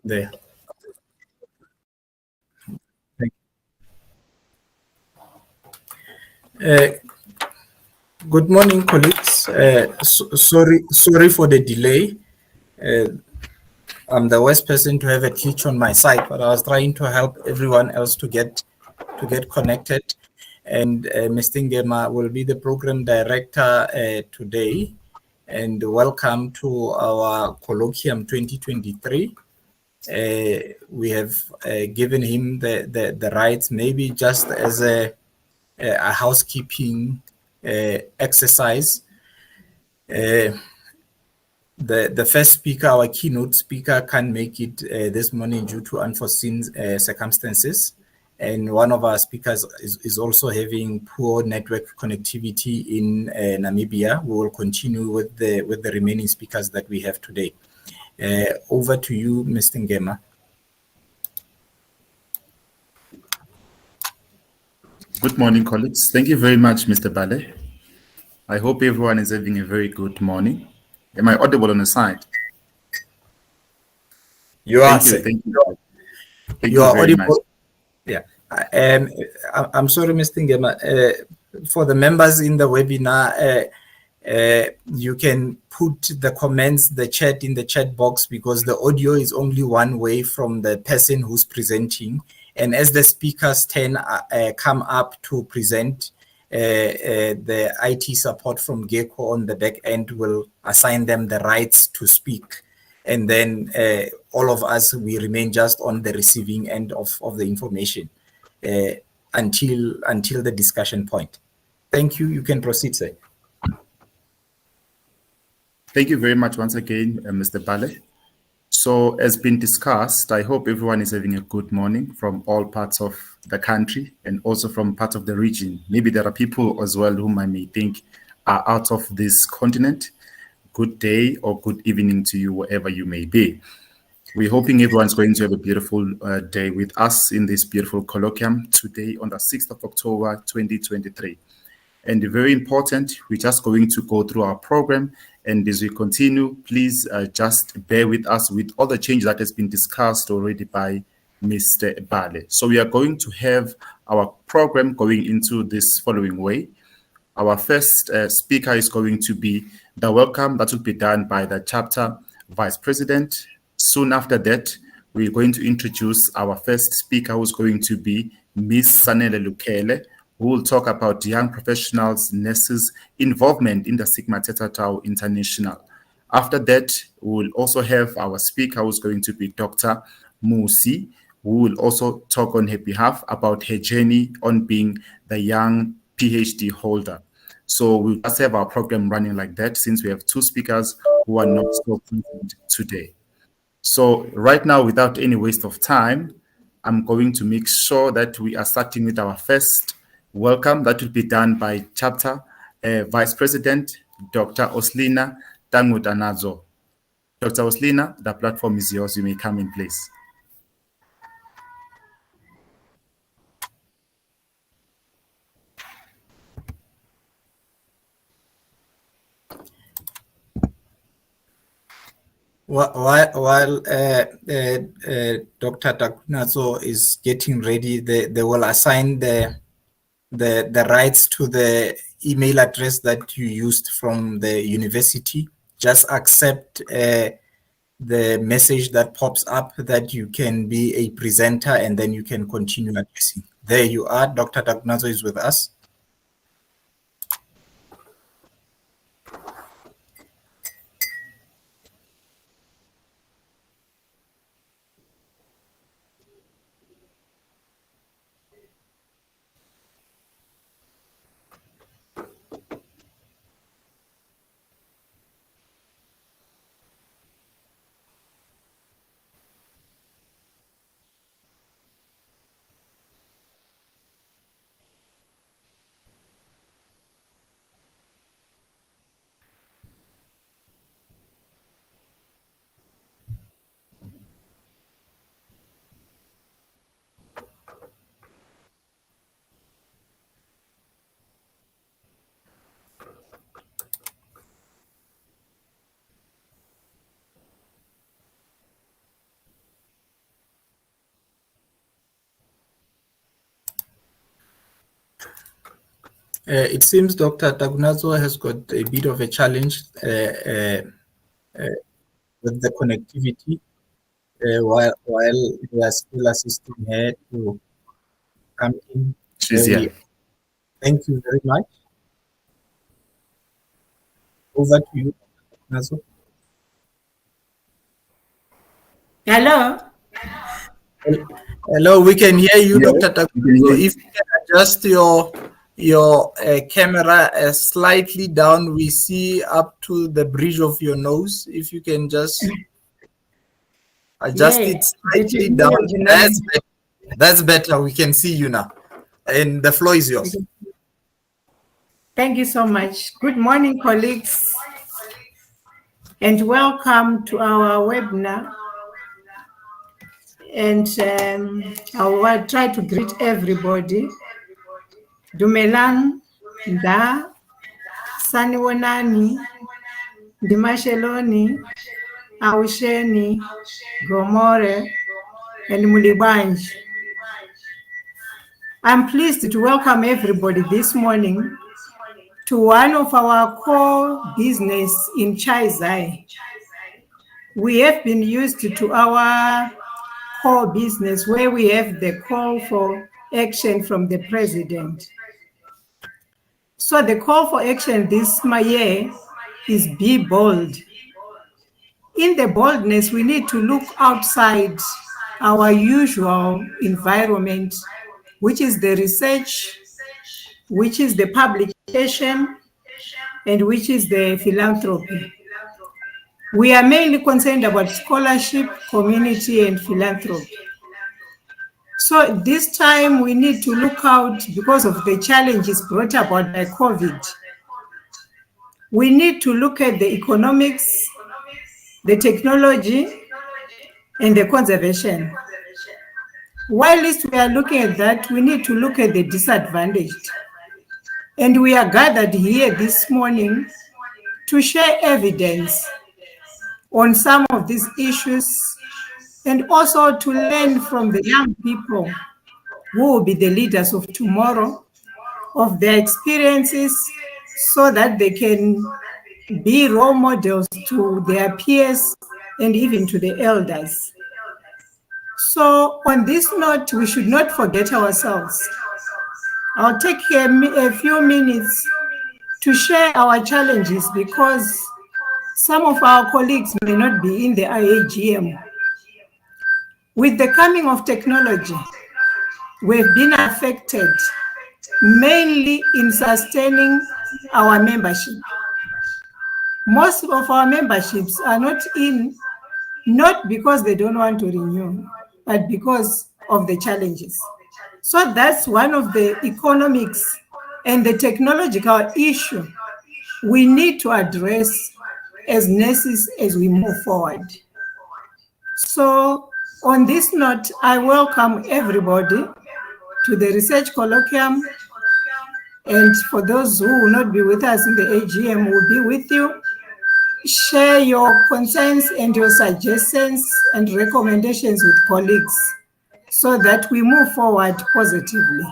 there. Uh, Good morning, colleagues. Sorry for the delay. I'm the worst person to have a glitch on my side, but I was trying to help everyone else to get connected. And Mr. Ngema will be the program director today. And welcome to our Colloquium 2023. We have given him the rights, maybe just as a housekeeping exercise. The first speaker, our keynote speaker, can't make it this morning due to unforeseen circumstances. And one of our speakers is also having poor network connectivity in Namibia. We will continue with the remaining speakers that we have today. Over to you, Mr. Ngema. Good morning, colleagues. Thank you very much, Mr. Bale. I hope everyone is having a very good morning. Am I audible on the side? You are. Thank you. Thank you you are very audible. much. Yeah. I'm sorry, Mr. Ngema. For the members in the webinar, you can put the comments, the chat in the chat box, because the audio is only one way from the person who's presenting. And as the speakers come up to present, the IT support from Gecko on the back end will assign them the rights to speak. And then all of us, we remain just on the receiving end of the information until the discussion point. Thank you. You can proceed, sir. Thank you very much once again, Mr. Bale. So as been discussed, I hope everyone is having a good morning from all parts of the country and also from parts of the region. Maybe there are people as well whom I may think are out of this continent. Good day or good evening to you, wherever you may be. We're hoping everyone's going to have a beautiful day with us in this beautiful colloquium today on the 6th of October, 2023. And very important, we're just going to go through our program. And as we continue, please just bear with us with all the changes that has been discussed already by Mr. Bale. So we are going to have our program going into this following way. Our first speaker is going to be the welcome that will be done by the chapter vice president. Soon after that, we're going to introduce our first speaker, who's going to be Ms. Sanele Lukele, who will talk about young professionals, nurses' involvement in the Sigma Theta Tau International. After that, we will also have our speaker, who's going to be Dr. Musi, who will also talk on her behalf about her journey on being the young PhD holder. So we'll just have our program running like that, since we have two speakers who are not so present today. So right now, without any waste of time, I'm going to make sure that we are starting with our first welcome. That will be done by chapter vice president, Dr. Oslina Tangutanazo. Dr. Oslina, the platform is yours. You may come in, please. While Dr. Takunazo is getting ready, they will assign the rights to the email address that you used from the university. Just accept the message that pops up that you can be a presenter, and then you can continue addressing. There you are. Dr. Takunazo is with us. It seems Dr. Tagunazo has got a bit of a challenge with the connectivity while we are still assisting her to come in. She's here. Thank you very much. Over to you, Dr. Tagunazo. Hello. Hello, we can hear you, Yeah, Dr. Tagunazo. If you can adjust your camera slightly down, we see up to the bridge of your nose. If you can just adjust it slightly down. That's better. We can see you now. And the floor is yours. Thank you so much. Good morning, colleagues, and welcome to our webinar. And I will try to greet everybody. Dumelang, Da, Saniwonani, Dimasheloni, Ausheni, Gomore, and Mulibanj. I'm pleased to welcome everybody this morning to one of our core business in Chi Xi. We have been used to our core business where we have the call for action from the president. So the call for action this year is be bold. In the boldness, we need to look outside our usual environment, which is the research, which is the publication, and which is the philanthropy. We are mainly concerned about scholarship, community, and philanthropy. So this time we need to look out because of the challenges brought about by COVID. We need to look at the economics, the technology, and the conservation. While we are looking at that, we need to look at the disadvantaged. And we are gathered here this morning to share evidence on some of these issues and also to learn from the young people who will be the leaders of tomorrow, of their experiences, so that they can be role models to their peers and even to the elders. So on this note, we should not forget ourselves. I'll take a few minutes to share our challenges because some of our colleagues may not be in the IAGM. With the coming of technology, we've been affected mainly in sustaining our membership. Most of our memberships are not in, not because they don't want to renew, but because of the challenges. So that's one of the economics and the technological issue we need to address as nurses as we move forward. So on this note, I welcome everybody to the research colloquium. And for those who will not be with us in the AGM, we'll be with you. Share your concerns and your suggestions and recommendations with colleagues so that we move forward positively.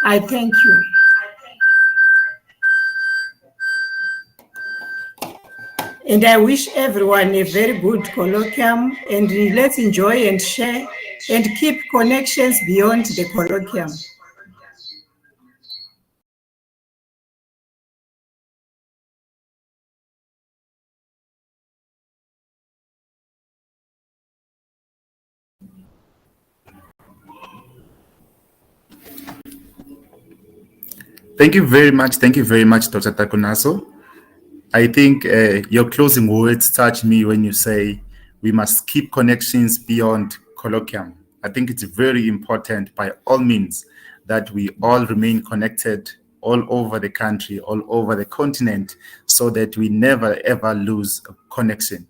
I thank you. And I wish everyone a very good colloquium, and let's enjoy and share and keep connections beyond the colloquium. Thank you very much. Thank you very much, Dr. Takunaso. I think your closing words touch me when you say we must keep connections beyond colloquium. I think it's very important by all means that we all remain connected all over the country, all over the continent, so that we never ever lose a connection.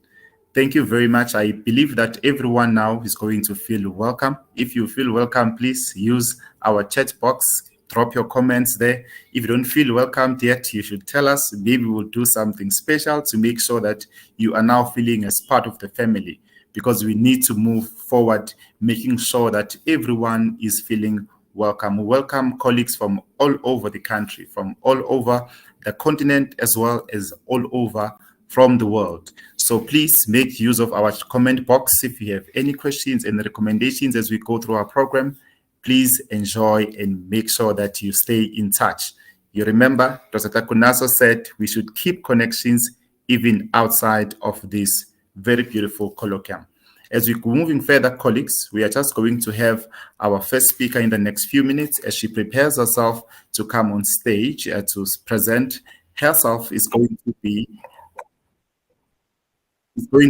Thank you very much. I believe that everyone now is going to feel welcome. If you feel welcome, please use our chat box. Drop your comments there. If you don't feel welcomed yet, you should tell us. Maybe we'll do something special to make sure that you are now feeling as part of the family, because we need to move forward, making sure that everyone is feeling welcome. We welcome colleagues from all over the country, from all over the continent, as well as all over from the world. So please make use of our comment box if you have any questions and recommendations as we go through our program. Please enjoy and make sure that you stay in touch. You remember, Dr. Takunaso said we should keep connections even outside of this very beautiful colloquium. As we're moving further, colleagues, we are just going to have our first speaker in the next few minutes as she prepares herself to come on stage to present herself. Is going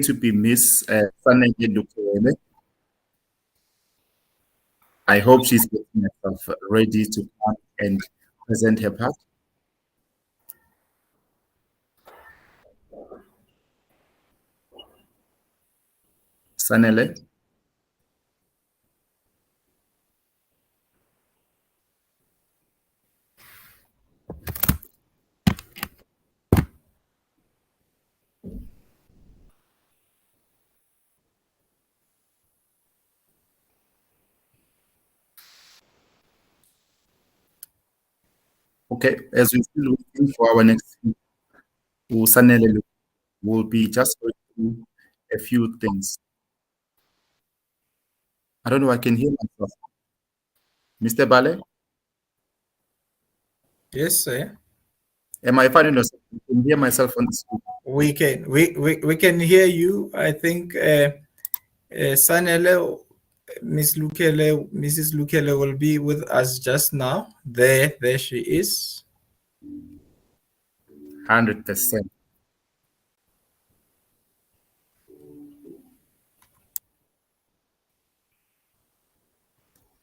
to be Miss Sanenge Lukwele. I hope she's getting herself ready to come and present her part. Sanele. Okay, as we're still waiting for our next speaker, Sanele will be just going through a few things. I don't know, I can hear myself. Mr. Bale? Yes, sir. Am I finding yourself? I can hear myself on the screen. We can hear you. I think Sanele, Mrs. Lukele will be with us just now. There she is. 100%.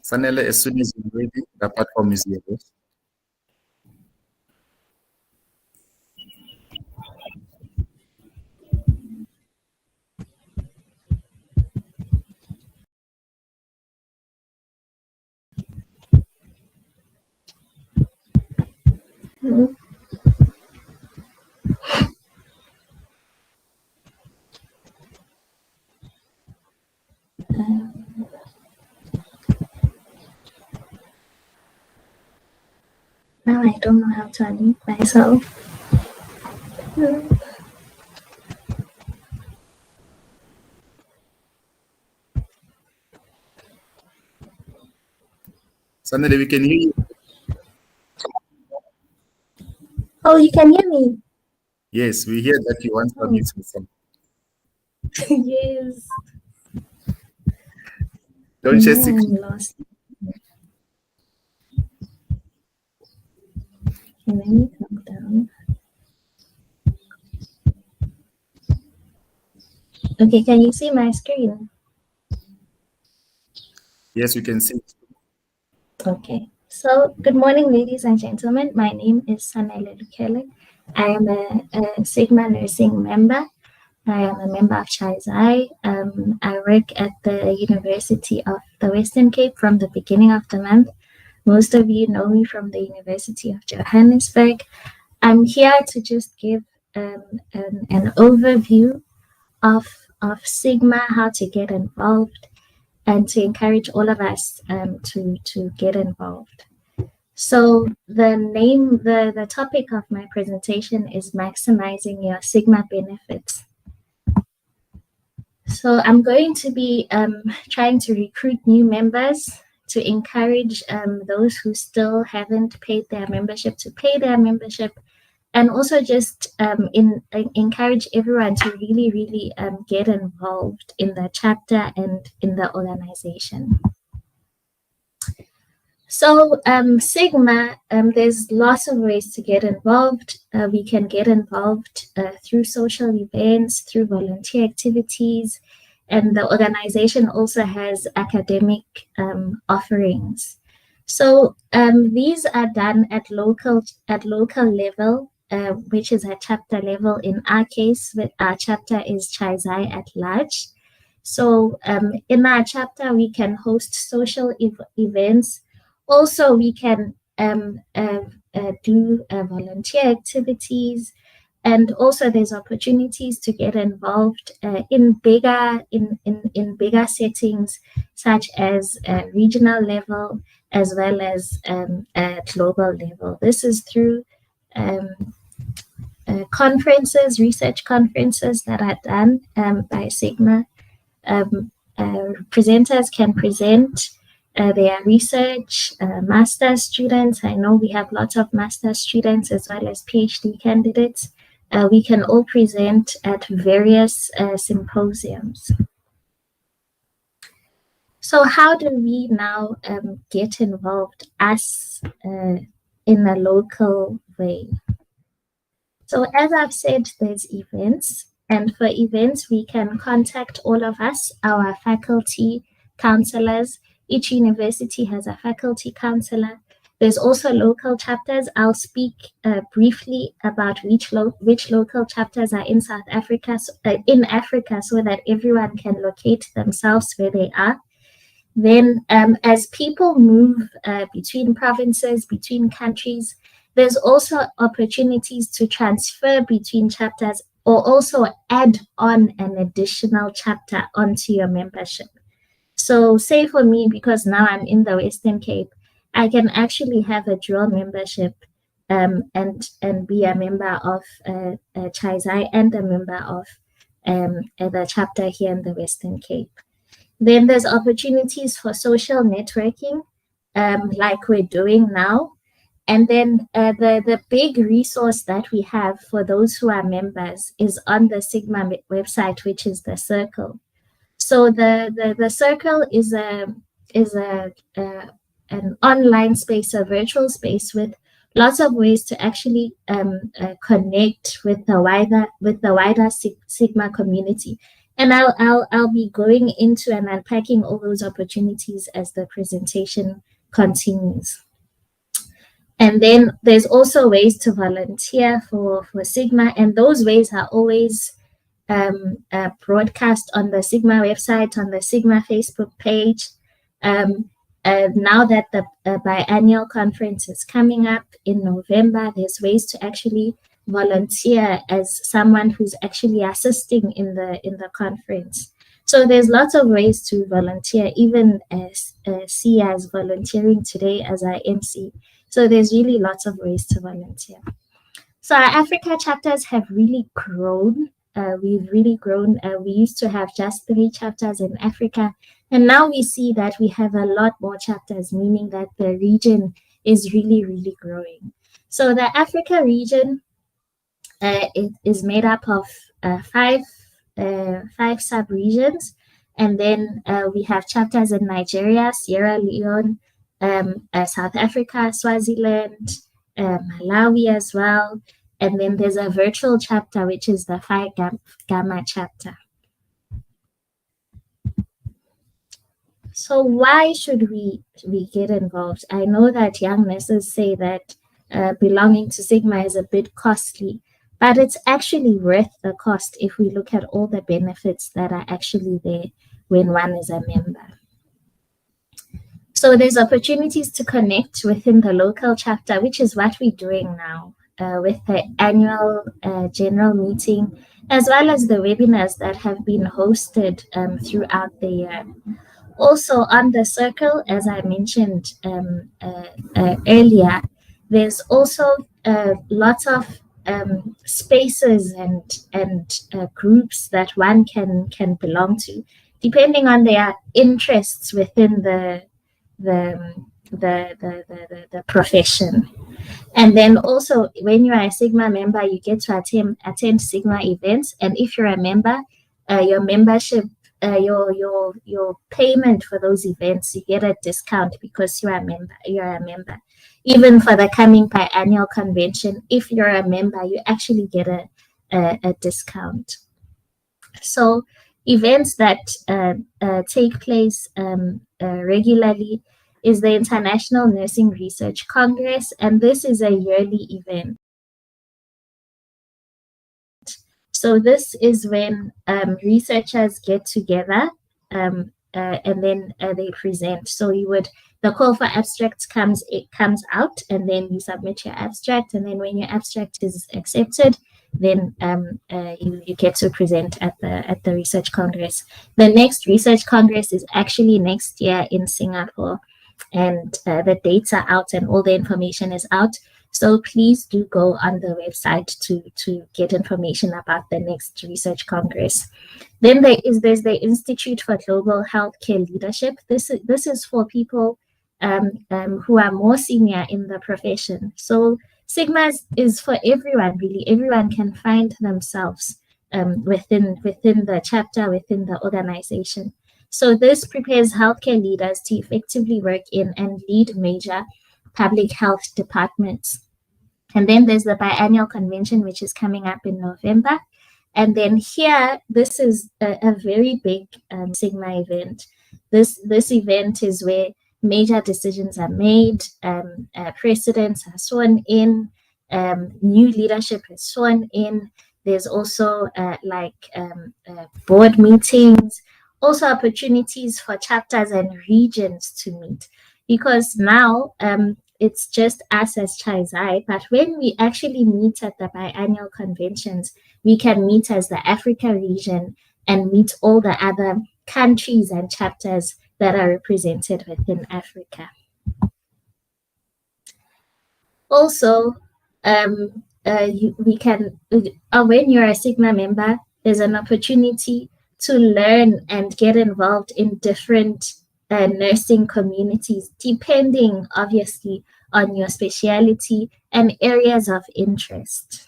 Sanele, as soon as you're ready, the platform is yours. Hello. Now I don't know how to unmute myself. Sanele, we can hear you. Oh, you can hear me? Yes, we hear that you want to unmute yourself. Yes. Don't just I'm lost. Okay, let me come down. Okay, can you see my screen? Yes, we can see. Okay. So, good morning, ladies and gentlemen. My name is Sanele Lukele. I am a Sigma nursing member. I am a member of Chi Xi. I work at the University of the Western Cape from the beginning of the month. Most of you know me from the University of Johannesburg. I'm here to just give an overview of Sigma, how to get involved, and to encourage all of us to get involved. So the topic of my presentation is maximizing your Sigma benefits. So I'm going to be trying to recruit new members to encourage those who still haven't paid their membership to pay their membership, and also just encourage everyone to really get involved in the chapter and in the organization. So Sigma, there's lots of ways to get involved. We can get involved through social events, through volunteer activities, and the organization also has academic offerings. So these are done at local level, which is at chapter level. In our case, our chapter is Chi Xi at large. So in our chapter, we can host social events. Also, we can do volunteer activities, And also there's opportunities to get involved in bigger settings, such as regional level as well as global level. This is through conferences, research conferences that are done by Sigma. Presenters can present their research, master's students. I know we have lots of master's students as well as PhD candidates. We can all present at various symposiums. So how do we now get involved as in a local way? So as I've said, there's events, and for events, we can contact all of us, our faculty counselors. Each university has a faculty counselor. There's also local chapters. I'll speak briefly about which local chapters are in South Africa, so that everyone can locate themselves where they are. Then as people move between provinces, between countries, there's also opportunities to transfer between chapters or also add on an additional chapter onto your membership. So say for me, because now I'm in the Western Cape, I can actually have a dual membership and be a member of Chi Xi and a member of the chapter here in the Western Cape. Then there's opportunities for social networking, like we're doing now. And then the big resource that we have for those who are members is on the Sigma website, which is the Circle. So the Circle is an online space, a virtual space with lots of ways to actually connect with the wider Sigma community. And I'll be going into and unpacking all those opportunities as the presentation continues. And then there's also ways to volunteer for Sigma, and those ways are always broadcast on the Sigma website, on the Sigma Facebook page. Now that the biannual conference is coming up in November, there's ways to actually volunteer as someone who's actually assisting in the conference. So there's lots of ways to volunteer, even as Sia is volunteering today as our MC. So there's really lots of ways to volunteer. So our Africa chapters have really grown. We've really grown. We used to have just 3 chapters in Africa, and now we see that we have a lot more chapters, meaning that the region is really, really growing. So the Africa region it is made up of 5 sub-regions, and then we have chapters in Nigeria, Sierra Leone, South Africa, Swaziland, Malawi as well, and then there's a virtual chapter, which is the Phi Gamma chapter. So why should we get involved? I know that young nurses say that belonging to Sigma is a bit costly, but it's actually worth the cost if we look at all the benefits that are actually there when one is a member. So there's opportunities to connect within the local chapter, which is what we're doing now with the annual general meeting, as well as the webinars that have been hosted throughout the year. Also on the Circle, as I mentioned earlier, there's also lots of spaces and groups that one can belong to, depending on their interests within the profession. And then also, when you are a Sigma member, you get to attend Sigma events, and if you're a member, your membership, your payment for those events, you get a discount because you are a member. Even for the coming biannual convention, if you're a member, you actually get a discount. So events that take place regularly is the International Nursing Research Congress, and this is a yearly event. So this is when researchers get together and then they present. So the call for abstracts comes out, and then you submit your abstract, and then when your abstract is accepted, then you get to present at the Research Congress. The next Research Congress is actually next year in Singapore, and the dates are out and all the information is out. So please do go on the website to get information about the next Research Congress. Then there's the Institute for Global Healthcare Leadership. This is for people who are more senior in the profession. So Sigma is for everyone, really. Everyone can find themselves within the chapter, within the organization. So this prepares healthcare leaders to effectively work in and lead major public health departments. And then there's the biannual convention, which is coming up in November. And then here, this is a very big Sigma event. This event is where major decisions are made, presidents are sworn in, new leadership is sworn in. There's also board meetings, also opportunities for chapters and regions to meet, because now it's just us as Chi Xi, but when we actually meet at the biannual conventions, we can meet as the Africa region and meet all the other countries and chapters that are represented within Africa. Also, when you're a Sigma member, there's an opportunity to learn and get involved in different nursing communities, depending obviously on your speciality and areas of interest.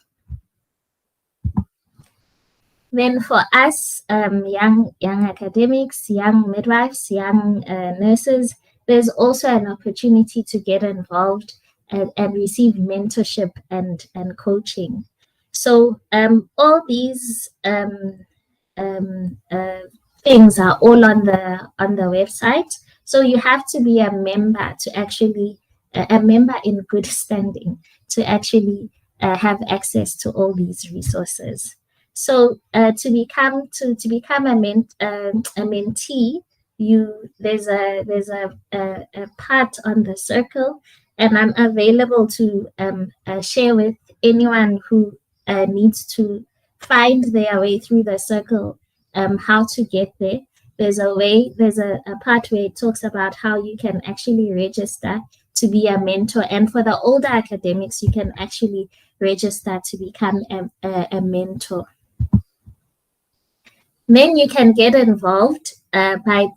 Then for us, young academics, young midwives, young nurses, there's also an opportunity to get involved and receive mentorship and coaching. So all these things are all on the website. So you have to be a member to actually a member in good standing to actually have access to all these resources. So to become a mentee, there's a part on the circle, and I'm available to share with anyone who needs to find their way through the circle how to get there. There's a part where it talks about how you can actually register to be a mentor, and for the older academics, you can actually register to become a mentor. Then you can get involved by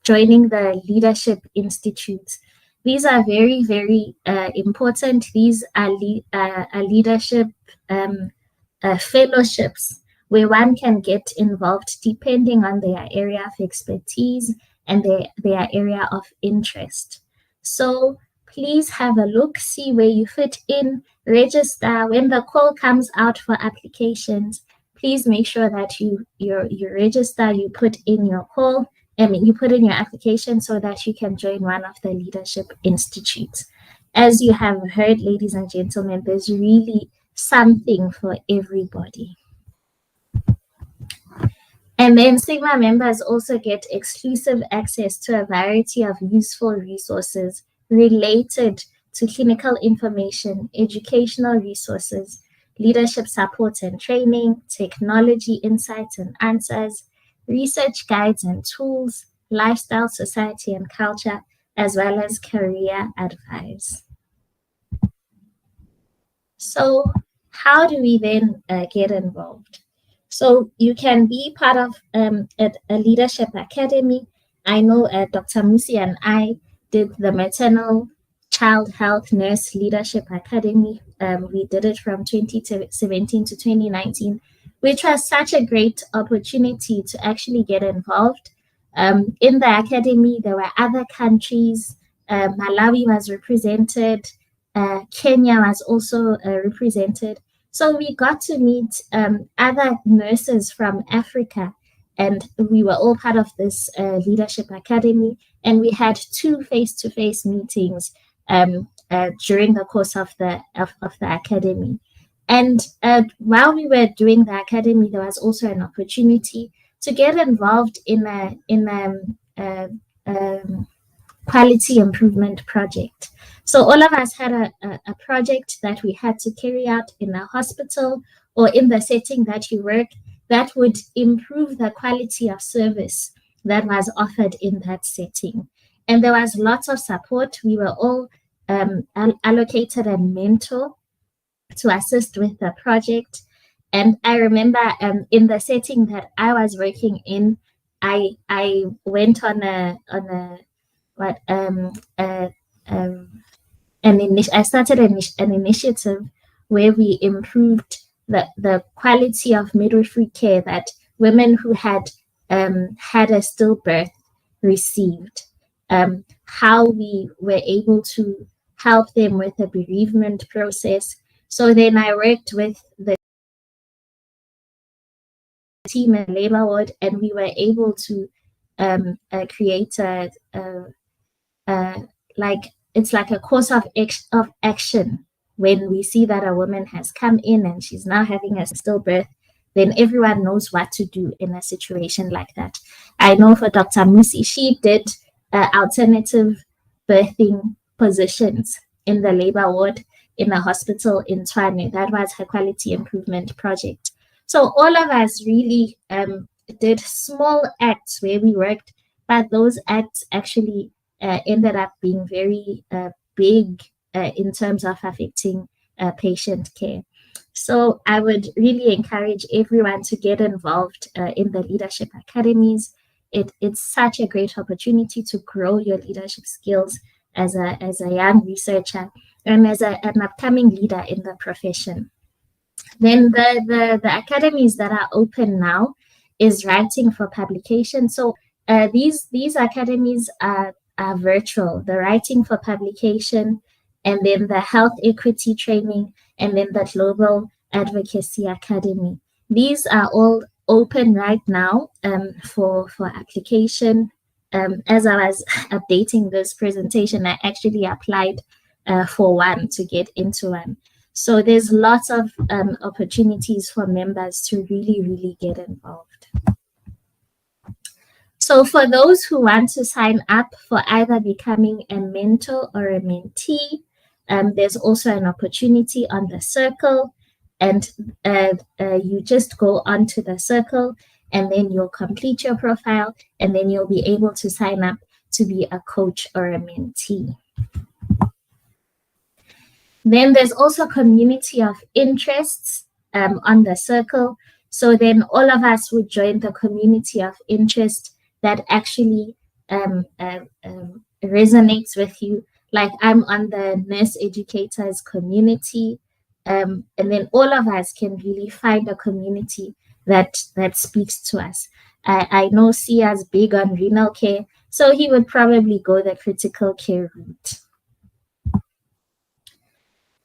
joining the Leadership Institutes. These are very, very important. These are leadership fellowships where one can get involved depending on their area of expertise and their area of interest. So please have a look, see where you fit in, register. When the call comes out for applications, please make sure that you register, you put in your call, you put in your application so that you can join one of the Leadership Institutes. As you have heard, ladies and gentlemen, there's really something for everybody. And then Sigma members also get exclusive access to a variety of useful resources related to clinical information, educational resources, leadership support and training, technology insights and answers, research guides and tools, lifestyle, society and culture, as well as career advice. So how do we then get involved? So you can be part of a leadership academy. I know Dr. Musi and I did the Maternal Child Health Nurse Leadership Academy. We did it from 2017 to 2019, which was such a great opportunity to actually get involved. In the academy, there were other countries. Malawi was represented. Kenya was also represented. So we got to meet other nurses from Africa, and we were all part of this leadership academy. And we had 2 face-to-face meetings during the course of the academy. And while we were doing the academy, there was also an opportunity to get involved in a quality improvement project. So all of us had a project that we had to carry out in a hospital or in the setting that you work, that would improve the quality of service that was offered in that setting. And there was lots of support. We were all allocated a mentor to assist with the project. And I remember in the setting that I was working in, I went on I started an initiative where we improved the quality of midwifery care that women who had had a stillbirth received. How we were able to help them with the bereavement process. So then I worked with the team in labor ward, and we were able to create it's like a course of action. When we see that a woman has come in and she's now having a stillbirth, then everyone knows what to do in a situation like that. I know for Dr. Musi, she did alternative birthing positions in the labor ward in a hospital in Tshwane. That was her quality improvement project. So all of us really did small acts where we worked, but those acts actually ended up being very big in terms of affecting patient care. So I would really encourage everyone to get involved in the leadership academies. It's such a great opportunity to grow your leadership skills as a young researcher and as an upcoming leader in the profession. Then the academies that are open now is writing for publication. So these academies are virtual, the writing for publication, and then the health equity training, and then the Global Advocacy Academy. These are all open right now for application. As I was updating this presentation, I actually applied for one to get into one. So there's lots of opportunities for members to really get involved. So for those who want to sign up for either becoming a mentor or a mentee, there's also an opportunity on the circle, and you just go onto the circle and then you'll complete your profile, and then you'll be able to sign up to be a coach or a mentee. Then there's also community of interests on the circle. So then all of us would join the community of interest that actually resonates with you. Like I'm on the nurse educators community, and then all of us can really find a community that speaks to us. I know Sia's big on renal care, so he would probably go the critical care route.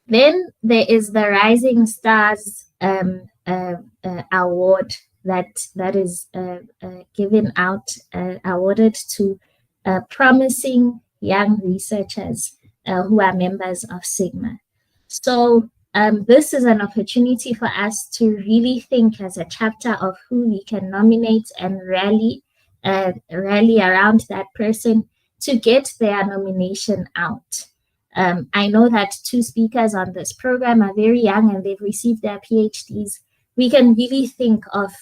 Then there is the Rising Stars award that is given out, awarded to promising young researchers who are members of Sigma. So this is an opportunity for us to really think as a chapter of who we can nominate and rally around that person to get their nomination out. I know that 2 speakers on this program are very young and they've received their PhDs. We can really think of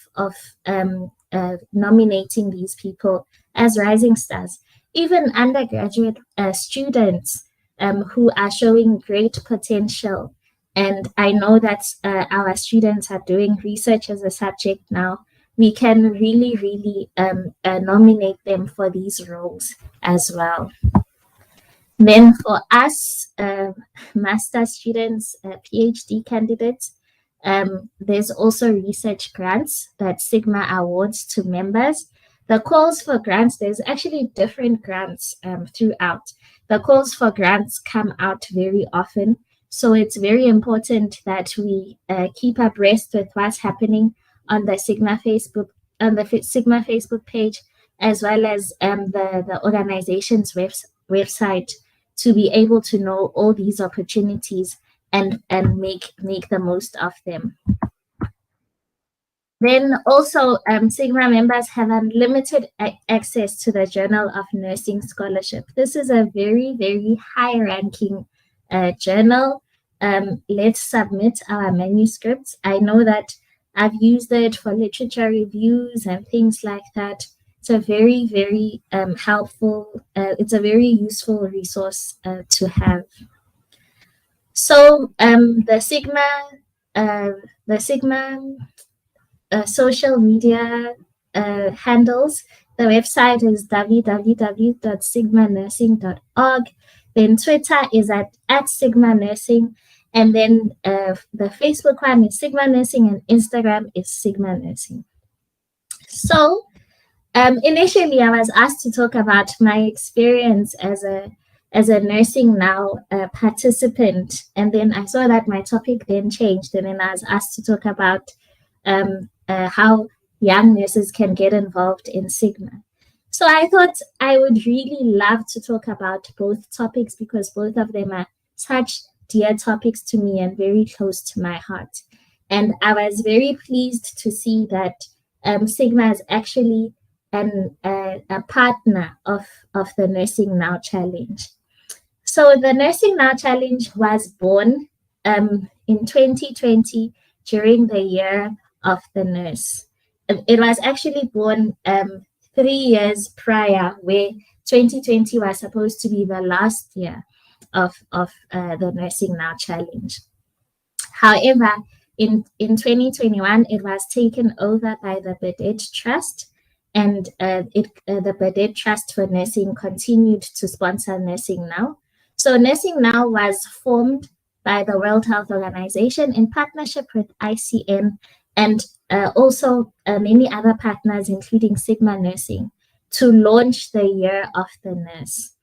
nominating these people as rising stars. Even undergraduate students who are showing great potential. And I know that our students are doing research as a subject now. We can really nominate them for these roles as well. Then for us, master students, PhD candidates, there's also research grants that Sigma awards to members. The calls for grants, there's actually different grants throughout. The calls for grants come out very often. So it's very important that we keep abreast with what's happening on the Sigma Facebook, page, as well as the organization's website, to be able to know all these opportunities and make the most of them. Then also Sigma members have unlimited access to the Journal of Nursing Scholarship. This is a very high ranking journal let's submit our manuscripts. I know that I've used it for literature reviews and things like that. It's a very, very helpful, it's a very useful resource to have. So the Sigma social media handles, the website is www.sigmanursing.org. Then Twitter is at Sigma Nursing. And then the Facebook one is Sigma Nursing, and Instagram is Sigma Nursing. So initially, I was asked to talk about my experience as a Nursing Now participant, and then I saw that my topic then changed, and then I was asked to talk about how young nurses can get involved in Sigma. So I thought I would really love to talk about both topics because both of them are such dear topics to me and very close to my heart. And I was very pleased to see that Sigma is actually a partner of the Nursing Now Challenge. So the Nursing Now Challenge was born in 2020 during the Year of the Nurse. It was actually born 3 years prior, where 2020 was supposed to be the last year of the Nursing Now Challenge. However, in 2021, it was taken over by the Burdett Trust, and the Burdett Trust for Nursing continued to sponsor Nursing Now. So Nursing Now was formed by the World Health Organization in partnership with ICN and also many other partners, including Sigma Nursing, to launch the Year of the Nurse.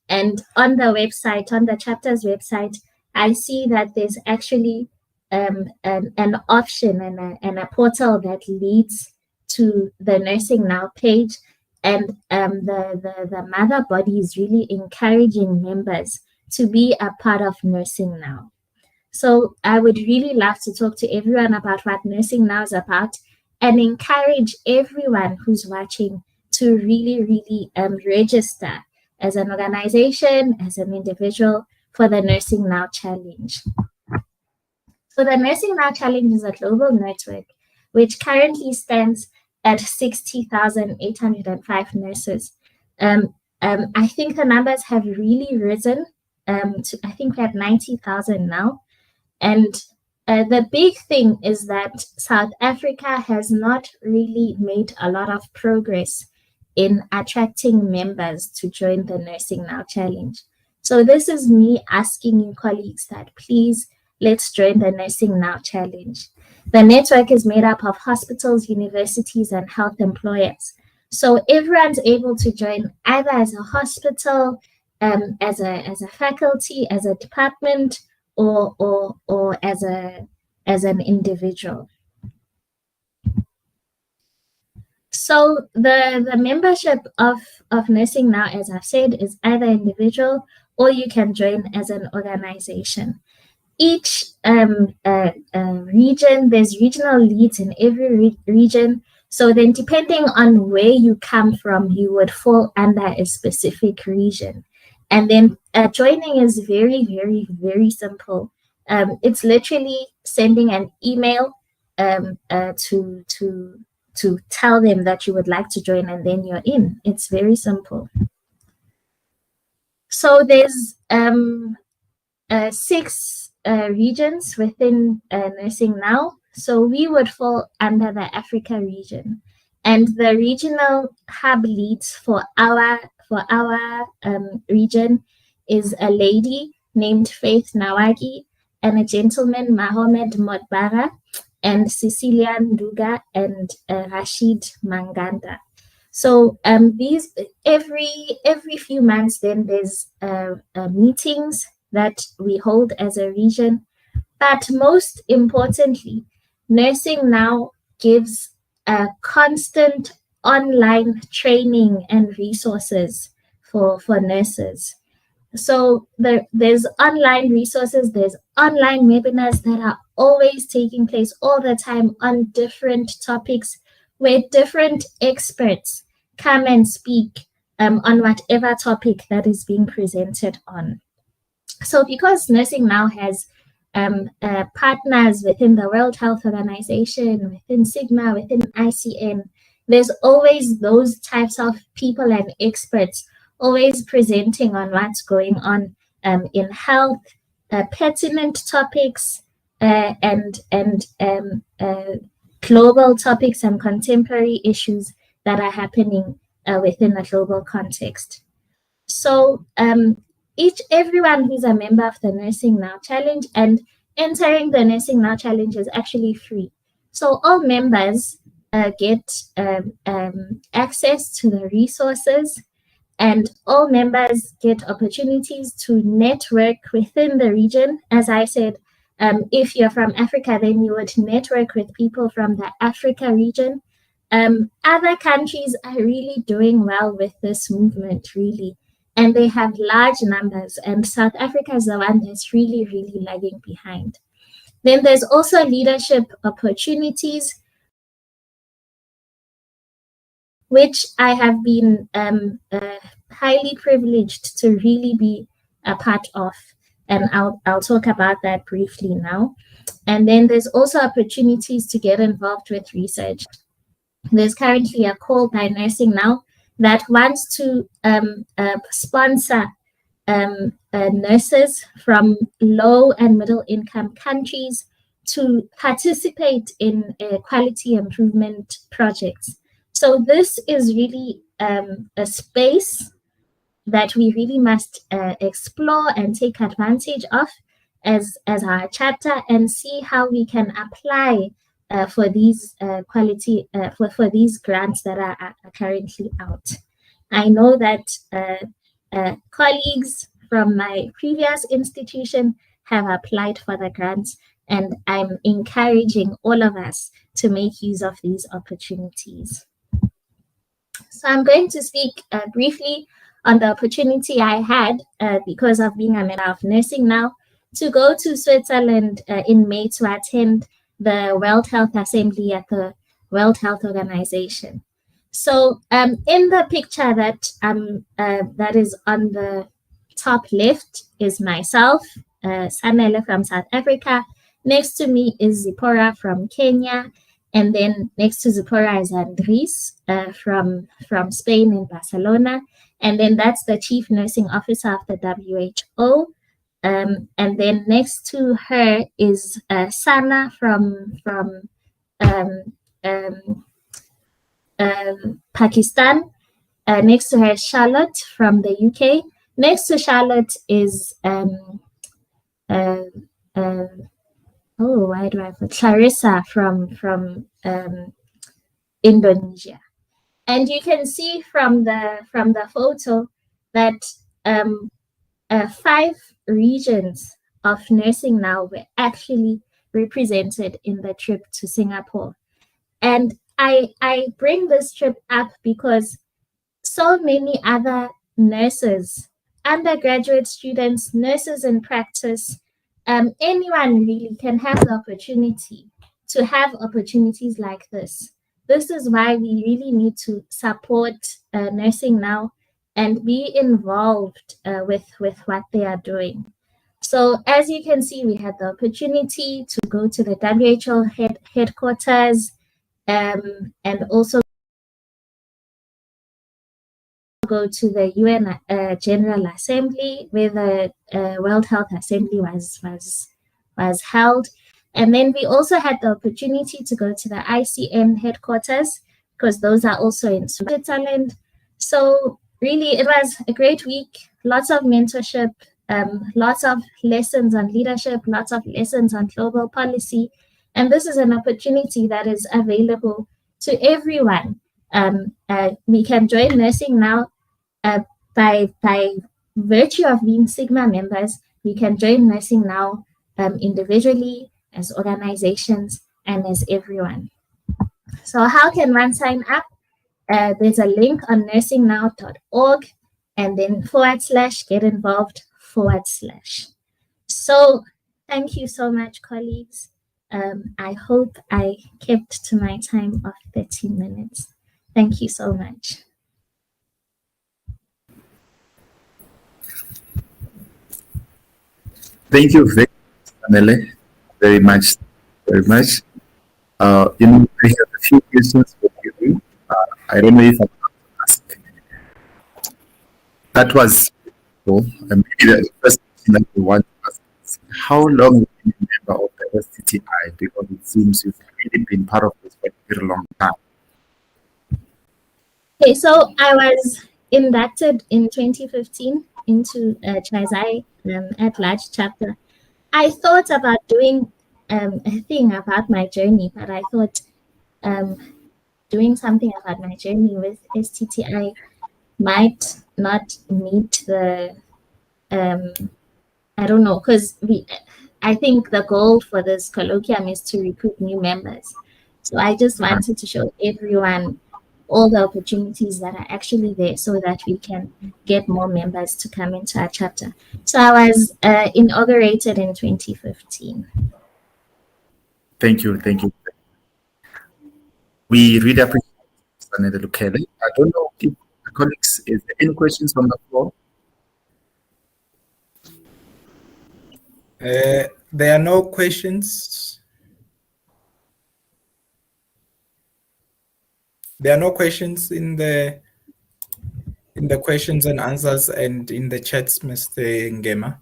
And on the website, on the chapter's website, I see that there's actually an option and a portal that leads to the Nursing Now page. And the mother body is really encouraging members to be a part of Nursing Now. So I would really love to talk to everyone about what Nursing Now is about and encourage everyone who's watching to really, really register as an organization, as an individual for the Nursing Now Challenge. So the Nursing Now Challenge is a global network which currently stands at 60,805 nurses. I think the numbers have really risen. I think we're at 90,000 now. And the big thing is that South Africa has not really made a lot of progress in attracting members to join the Nursing Now Challenge. So this is me asking you colleagues that please, let's join the Nursing Now Challenge. The network is made up of hospitals, universities, and health employers. So everyone's able to join either as a hospital, as a faculty, as a department, or as an individual. So the membership of Nursing Now, as I've said, is either individual or you can join as an organization. Each region, there's regional leads in every region. So then depending on where you come from, you would fall under a specific region. And then joining is very, very, very simple. It's literally sending an email to tell them that you would like to join, and then you're in. It's very simple. So there's 6 regions within Nursing Now. So we would fall under the Africa region, and the regional hub leads for our region is a lady named Faith Nawagi and a gentleman, Mohamed Modbara, and Cecilia Nduga and Rashid Manganda. So these every few months, then there's meetings that we hold as a region. But most importantly, Nursing Now gives a constant online training and resources for nurses. So there's online resources, there's online webinars that are always taking place all the time on different topics where different experts come and speak on whatever topic that is being presented on. So because Nursing Now has partners within the World Health Organization, within Sigma, within ICN. There's always those types of people and experts always presenting on what's going on in health, pertinent topics, and global topics and contemporary issues that are happening within a global context. So everyone who's a member of the Nursing Now Challenge, and entering the Nursing Now Challenge is actually free. So all members get access to the resources, and all members get opportunities to network within the region. As I said, if you're from Africa, then you would network with people from the Africa region. Other countries are really doing well with this movement, really, and they have large numbers, and South Africa is the one that's really, really lagging behind. Then there's also leadership opportunities, which I have been highly privileged to really be a part of. And I'll talk about that briefly now. And then there's also opportunities to get involved with research. There's currently a call by Nursing Now that wants to sponsor nurses from low and middle income countries to participate in quality improvement projects. So this is really a space that we really must explore and take advantage of as our chapter, and see how we can apply for these quality for these grants that are currently out. I know that colleagues from my previous institution have applied for the grants, and I'm encouraging all of us to make use of these opportunities. So I'm going to speak briefly on the opportunity I had because of being a member of Nursing Now to go to Switzerland in May to attend the World Health Assembly at the World Health Organization. So in the picture that is on the top left is myself, Sanele from South Africa. Next to me is Zipporah from Kenya. And then next to Zipporah is Andres from Spain in Barcelona. And then that's the Chief Nursing Officer of the WHO. And then next to her is Sana from Pakistan. Next to her is Charlotte from the UK. Next to Charlotte is Clarissa from Indonesia. And you can see from the photo that 5 regions of Nursing Now were actually represented in the trip to Singapore. And I bring this trip up because so many other nurses, undergraduate students, nurses in practice, anyone really can have the opportunity to have opportunities like this. This is why we really need to support Nursing Now and be involved with what they are doing. So as you can see, we had the opportunity to go to the WHO headquarters and also go to the UN General Assembly, where the World Health Assembly was held. And then we also had the opportunity to go to the ICN headquarters, because those are also in Switzerland. So really, it was a great week, lots of mentorship, lots of lessons on leadership, lots of lessons on global policy. And this is an opportunity that is available to everyone. We can join Nursing Now by virtue of being Sigma members. We can join Nursing Now individually, as organizations, and as everyone. So how can one sign up? There's a link on nursingnow.org, and then /get involved /. So thank you so much, colleagues. I hope I kept to my time of 30 minutes. Thank you so much. Thank you very Sanele, very much, very much. I have a few questions for you. I don't know if I can ask. That was maybe the first question that we want to ask is, how long have you been a member of the STTI? Because it seems you've really been part of this for a very long time. Okay, so I was inducted in 2015 into Chi Xi at large chapter. I thought about doing a thing about my journey, but I thought doing something about my journey with STTI might not meet the I don't know, because I think the goal for this colloquium is to recruit new members. So I just wanted to show everyone all the opportunities that are actually there so that we can get more members to come into our chapter. So I was inaugurated in 2015. Thank you. Thank you. We really appreciate Sanele Lukele. I don't know if the colleagues, is there any questions from the floor? There are no questions. There are no questions in the questions and answers and in the chats, Mr. Ngema.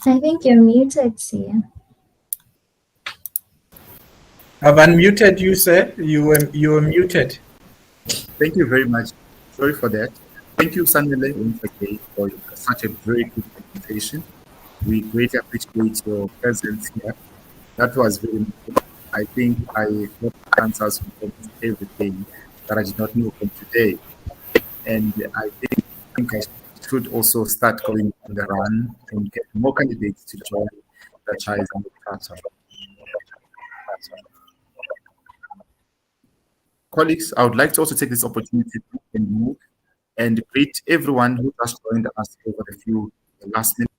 I think you're muted, Sia. I've unmuted you, sir. You were muted. Thank you very much. Sorry for that. Thank you, Sanele, once again, for such a very good presentation. We greatly appreciate your presence here. That was very important. I think I got answers from everything that I did not know from today. And I think I should also start going on the run and get more candidates to join the Chi Xi Charter. Colleagues, I would like to also take this opportunity to move and greet everyone who has joined us over the last minute.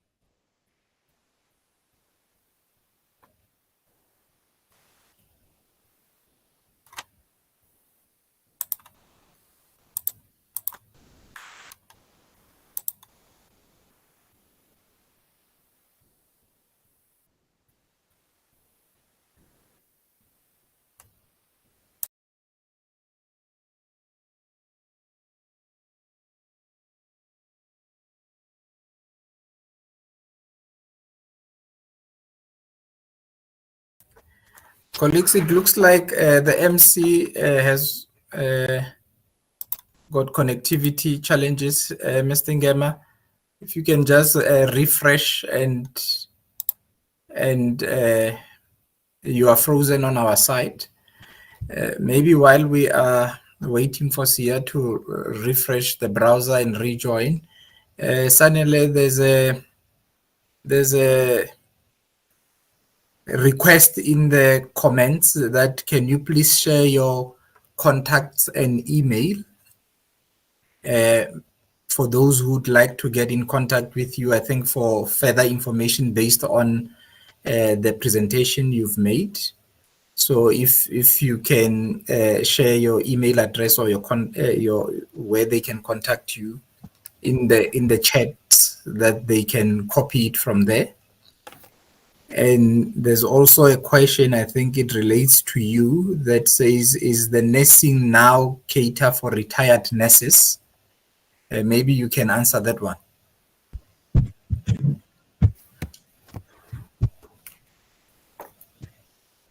Colleagues, it looks like the MC has got connectivity challenges, Mr. Ngema. If you can just refresh and you are frozen on our side. Maybe while we are waiting for Sia to refresh the browser and rejoin, Sanele, there's a request in the comments that can you please share your contacts and email for those who would like to get in contact with you, I think for further information based on the presentation you've made. So if you can share your email address or your where they can contact you in the chat, that they can copy it from there. And there's also a question, I think it relates to you, that says, is the nursing now cater for retired nurses? Maybe you can answer that one.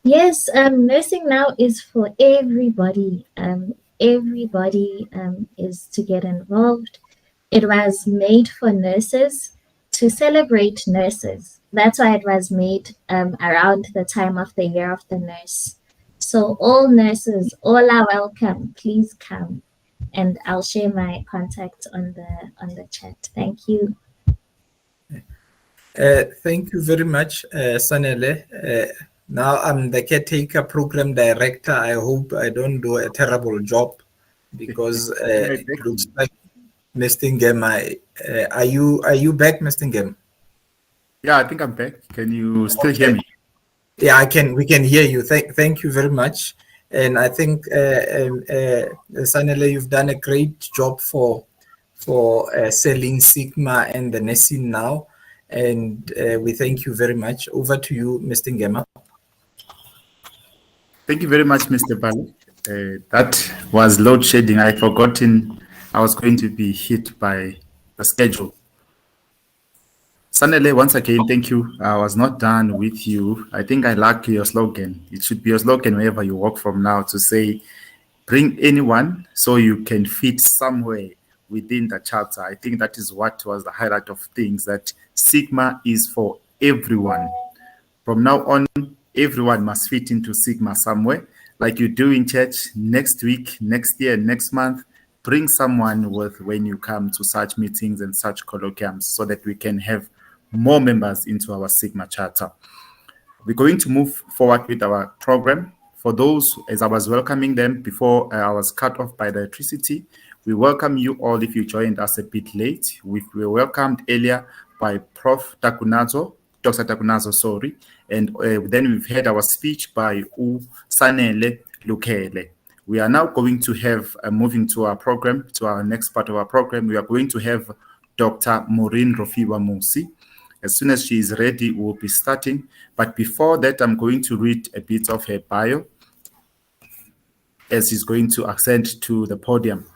Yes, nursing now is for everybody. Everybody is to get involved. It was made for nurses to celebrate nurses. That's why it was made around the time of the Year of the Nurse. So all nurses, all are welcome. Please come, and I'll share my contact on the chat. Thank you. Thank you very much, Sanele. Now I'm the caretaker program director. I hope I don't do a terrible job, because it looks like Mr. Ngema. Are you back, Mr. Ngema? Yeah, I think I'm back. Can you still hear me? Yeah, I can. We can hear you. Thank you very much. And I think, Sanele, you've done a great job for selling Sigma and the nursing now. And we thank you very much. Over to you, Mr. Ngema. Thank you very much, Mr. Bali. That was load shedding. I had forgotten I was going to be hit by the schedule. Sanele, once again, thank you. I was not done with you. I think I like your slogan. It should be your slogan wherever you walk from now, to say, bring anyone so you can fit somewhere within the charter. I think that is what was the highlight of things, that Sigma is for everyone. From now on, everyone must fit into Sigma somewhere, like you do in church. Next week, next year, next month, bring someone with when you come to such meetings and such colloquiums, so that we can have more members into our Sigma charter. We're going to move forward with our program. For those, as I was welcoming them before I was cut off by the electricity, we welcome you all if you joined us a bit late. We were welcomed earlier by Prof. Takunazo, Dr. Takunazo, sorry, and then we've had our speech by Sanele Lukele. We are now going to have, moving to our program, to our next part of our program, we are going to have Dr. Maureen Rofiwa Musi. As soon as she is ready, we'll be starting. But before that, I'm going to read a bit of her bio as she's going to ascend to the podium.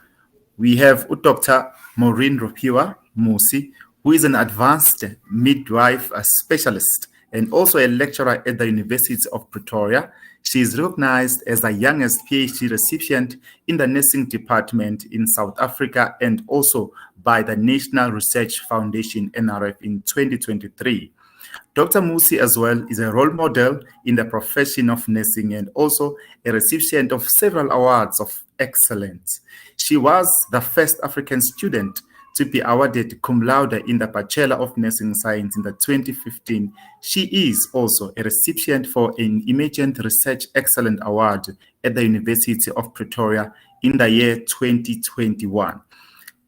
We have Dr. Maureen Rofiwa Musi, who is an advanced midwife specialist and also a lecturer at the University of Pretoria. She is recognized as the youngest PhD recipient in the nursing department in South Africa, and also by the National Research Foundation, NRF, in 2023. Dr. Musi as well is a role model in the profession of nursing and also a recipient of several awards of excellence. She was the first African student to be awarded cum laude in the Bachelor of Nursing Science in the 2015. She is also a recipient for an Emergent Research Excellence Award at the University of Pretoria in the year 2021.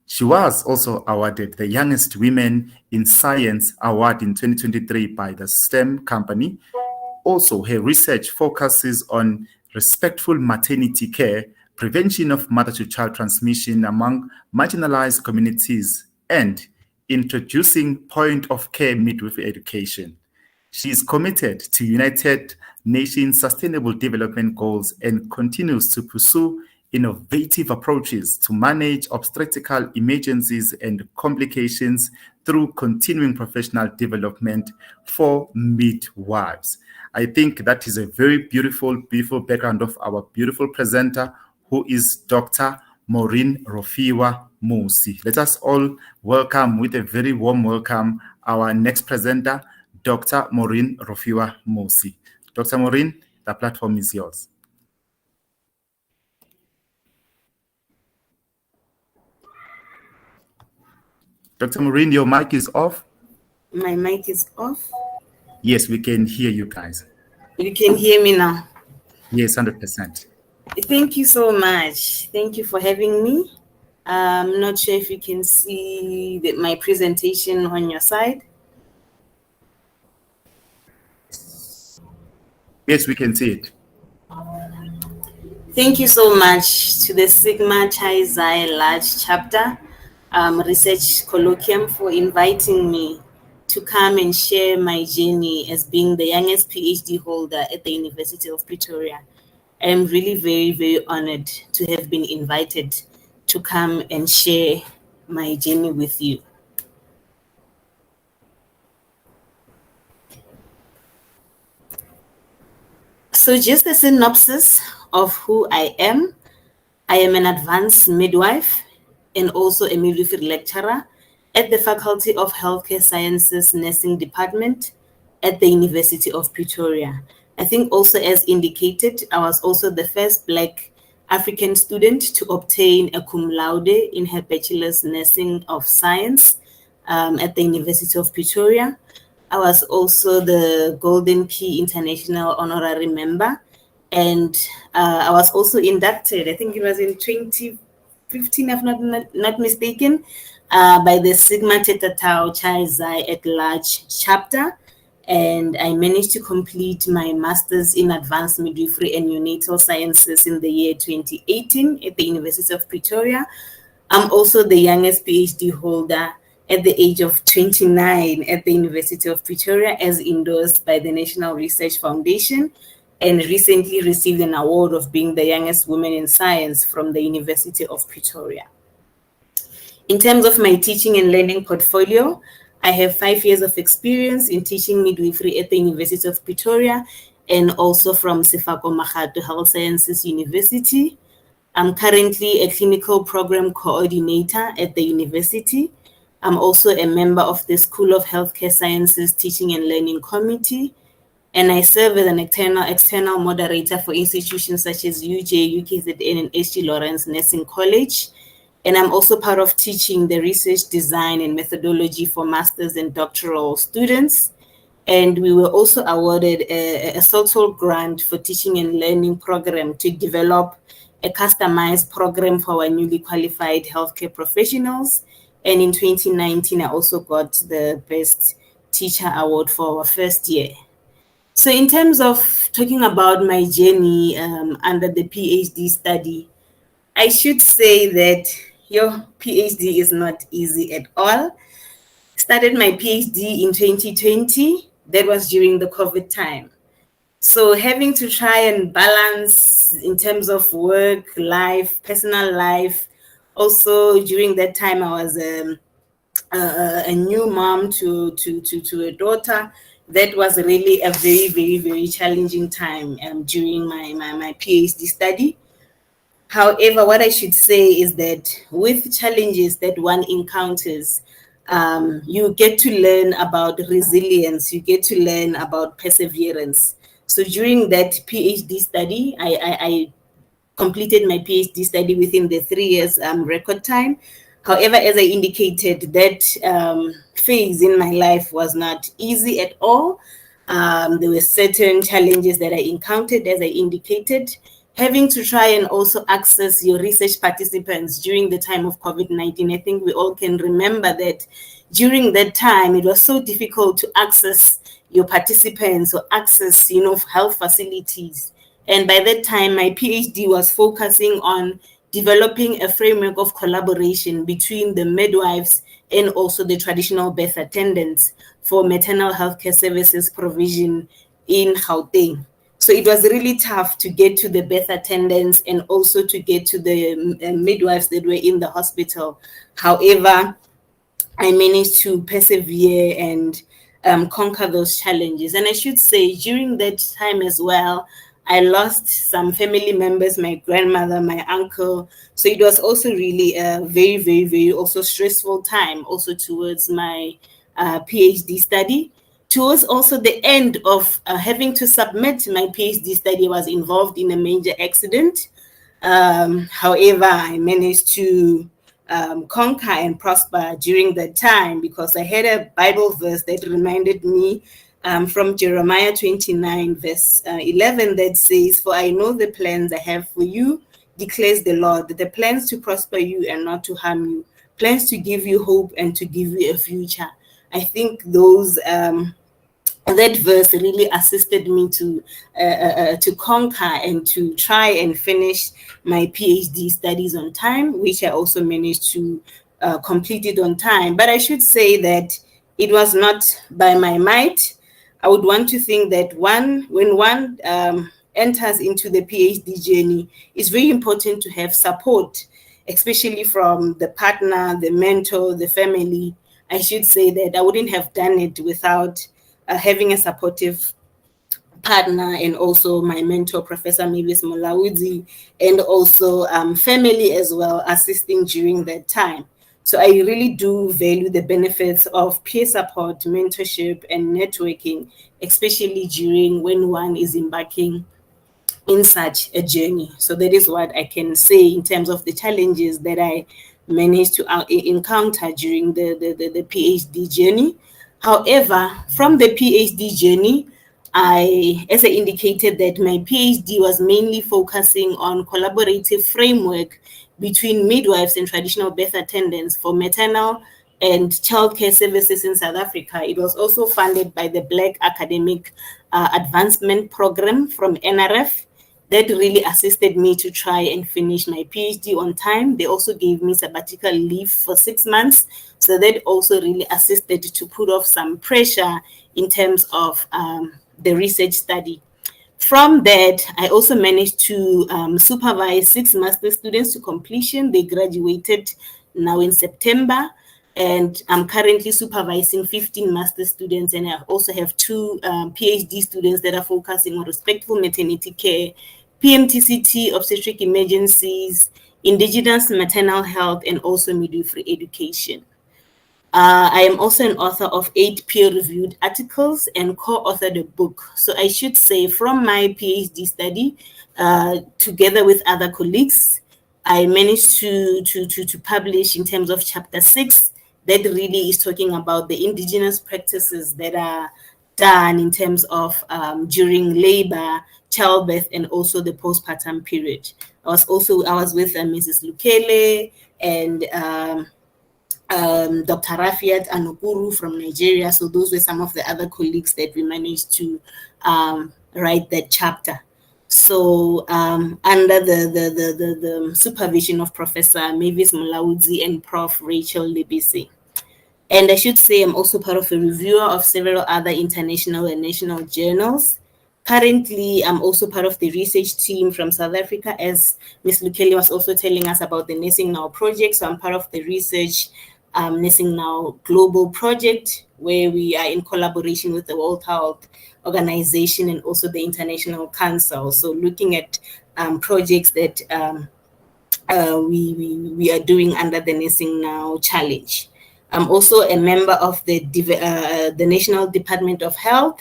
She was also awarded the Youngest Women in Science Award in 2023 by the STEM company. Also, her research focuses on respectful maternity care, prevention of mother-to-child transmission among marginalized communities, and introducing point-of-care midwifery education. She is committed to United Nations Sustainable Development Goals and continues to pursue innovative approaches to manage obstetrical emergencies and complications through continuing professional development for midwives. I think that is a very beautiful, beautiful background of our beautiful presenter, who is Dr. Maureen Rofiwa Musi. Let us all welcome, with a very warm welcome, our next presenter, Dr. Maureen Rofiwa Musi. Dr. Maureen, the platform is yours. Dr. Maureen, your mic is off. My mic is off. Yes, we can hear you guys. You can hear me now? Yes, 100%. Thank you so much. Thank you for having me. I'm not sure if you can see my presentation on your side. Yes, we can see it. Thank you so much to the Sigma Chi Xi Large Chapter Research Colloquium for inviting me to come and share my journey as being the youngest PhD holder at the University of Pretoria. I am really very, very honored to have been invited to come and share my journey with you. So just a synopsis of who I am. I am an advanced midwife and also a midwifery lecturer at the Faculty of Healthcare Sciences Nursing Department at the University of Pretoria. I think also, as indicated, I was also the first Black African student to obtain a cum laude in her Bachelor's Nursing of Science at the University of Pretoria. I was also the Golden Key International Honorary Member, and I was also inducted, I think it was in 2015, if not mistaken, by the Sigma Theta Tau Chi Xi at Large Chapter. and I managed to complete my Master's in Advanced Midwifery and Neonatal Sciences in the year 2018 at the University of Pretoria. I'm also the youngest PhD holder at the age of 29 at the University of Pretoria, as endorsed by the National Research Foundation, and recently received an award of being the youngest woman in science from the University of Pretoria. In terms of my teaching and learning portfolio, I have 5 years of experience in teaching midwifery at the University of Pretoria and also from Sefako Makgato Health Sciences University. I'm currently a clinical program coordinator at the university. I'm also a member of the School of Healthcare Sciences Teaching and Learning Committee, and I serve as an external moderator for institutions such as UJ, UKZN, and SG Lawrence Nursing College. And I'm also part of teaching the research design and methodology for master's and doctoral students. And we were also awarded a SOTOL grant for teaching and learning program to develop a customized program for our newly qualified healthcare professionals. And in 2019, I also got the Best Teacher Award for our first year. So in terms of talking about my journey under the PhD study, I should say that your PhD is not easy at all. Started my PhD in 2020. That was during the COVID time. So having to try and balance in terms of work, life, personal life. Also during that time, I was a new mom to a daughter. That was really a very, very, very challenging time during my PhD study. However, what I should say is that with challenges that one encounters, you get to learn about resilience, you get to learn about perseverance. So during that PhD study, I completed my PhD study within the 3 years record time. However, as I indicated, that phase in my life was not easy at all. There were certain challenges that I encountered, as I indicated. Having to try and also access your research participants during the time of COVID-19. I think we all can remember that during that time, it was so difficult to access your participants or access, health facilities. And by that time, my PhD was focusing on developing a framework of collaboration between the midwives and also the traditional birth attendants for maternal healthcare services provision in Gauteng. So it was really tough to get to the birth attendants and also to get to the midwives that were in the hospital. However, I managed to persevere and conquer those challenges. And I should say during that time as well, I lost some family members, my grandmother, my uncle. So it was also really a very, very, very also stressful time also towards my PhD study. Towards also the end of having to submit my PhD study, I was involved in a major accident. However, I managed to conquer and prosper during that time because I had a Bible verse that reminded me from Jeremiah 29, verse 11, that says, "For I know the plans I have for you, declares the Lord, the plans to prosper you and not to harm you, plans to give you hope and to give you a future." I think those that verse really assisted me to conquer and to try and finish my PhD studies on time, which I also managed to complete it on time. But I should say that it was not by my might. I would want to think that when one enters into the PhD journey, it's very important to have support, especially from the partner, the mentor, the family. I should say that I wouldn't have done it without having a supportive partner and also my mentor, Professor Mavis Mulawudi, and also family as well, assisting during that time. So I really do value the benefits of peer support, mentorship, and networking, especially during when one is embarking in such a journey. So that is what I can say in terms of the challenges that I managed to encounter during the PhD journey. However, from the PhD journey, as I indicated, that my PhD was mainly focusing on collaborative framework between midwives and traditional birth attendants for maternal and childcare services in South Africa. It was also funded by the Black Academic Advancement Program from NRF. That really assisted me to try and finish my PhD on time. They also gave me sabbatical leave for 6 months. So that also really assisted to put off some pressure in terms of the research study. From that, I also managed to supervise 6 master's students to completion. They graduated now in September. And I'm currently supervising 15 master's students, and I also have 2 PhD students that are focusing on respectful maternity care, PMTCT, obstetric emergencies, indigenous maternal health, and also midwifery education. I am also an author of 8 peer-reviewed articles and co-authored a book. So I should say from my PhD study, together with other colleagues, I managed to publish in terms of chapter 6, that really is talking about the indigenous practices that are done in terms of during labor, childbirth, and also the postpartum period. I was with Mrs. Lukele and Dr. Rafiat Anokuru from Nigeria. So those were some of the other colleagues that we managed to write that chapter. So under the supervision of Professor Mavis Mulaudzi and Prof. Rachel Lebisi. And I should say I'm also part of a reviewer of several other international and national journals. Currently, I'm also part of the research team from South Africa, as Ms. Lukele was also telling us about the Nursing Now project. So I'm part of the research Nursing Now Global project, where we are in collaboration with the World Health Organization and also the International Council. So looking at projects that we are doing under the Nursing Now Challenge. I'm also a member of the National Department of Health,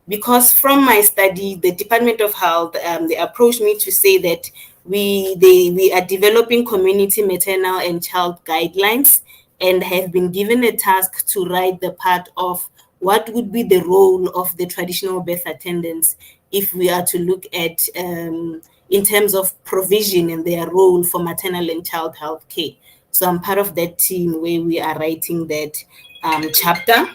because from my study, the Department of Health, they approached me to say that we are developing community maternal and child guidelines, and have been given a task to write the part of what would be the role of the traditional birth attendants if we are to look at in terms of provision and their role for maternal and child health care. So I'm part of that team where we are writing that chapter.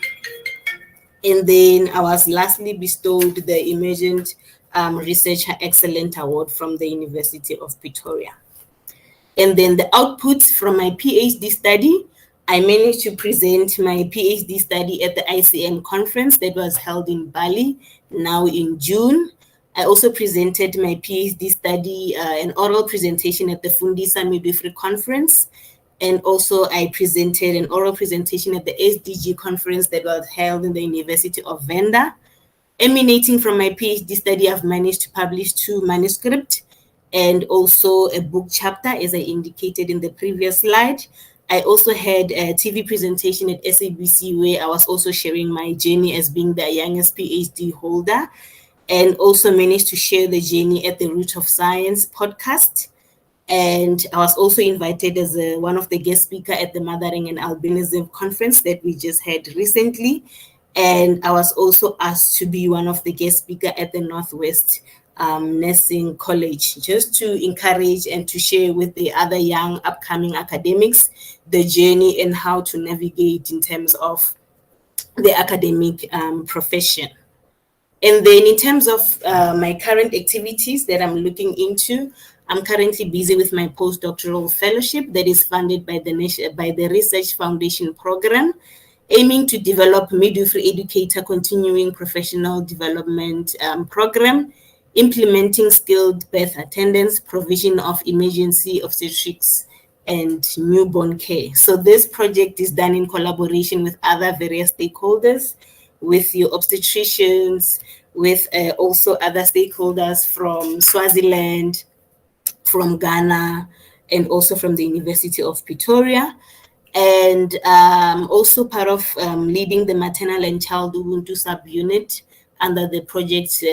And then I was lastly bestowed the Emergent Research Excellent Award from the University of Pretoria. And then the outputs from my PhD study, I managed to present my PhD study at the ICM conference that was held in Bali, now in June. I also presented my PhD study, an oral presentation at the Fundisa Midwifery Conference. And also I presented an oral presentation at the SDG conference that was held in the University of Venda. Emanating from my PhD study, I've managed to publish 2 manuscripts and also a book chapter, as I indicated in the previous slide. I also had a TV presentation at SABC where I was also sharing my journey as being the youngest PhD holder, and also managed to share the journey at the Root of Science podcast. And I was also invited as one of the guest speakers at the Mothering and Albinism conference that we just had recently. And I was also asked to be one of the guest speakers at the Northwest Nursing College, just to encourage and to share with the other young upcoming academics the journey and how to navigate in terms of the academic profession. And then in terms of my current activities that I'm looking into, I'm currently busy with my postdoctoral fellowship that is funded by the Research Foundation Program, aiming to develop midwifery educator continuing professional development program, implementing skilled birth attendants, provision of emergency obstetrics and newborn care. So this project is done in collaboration with other various stakeholders, with your obstetricians, with also other stakeholders from Swaziland, from Ghana, and also from the University of Pretoria. And also part of leading the maternal and child Ubuntu subunit under the project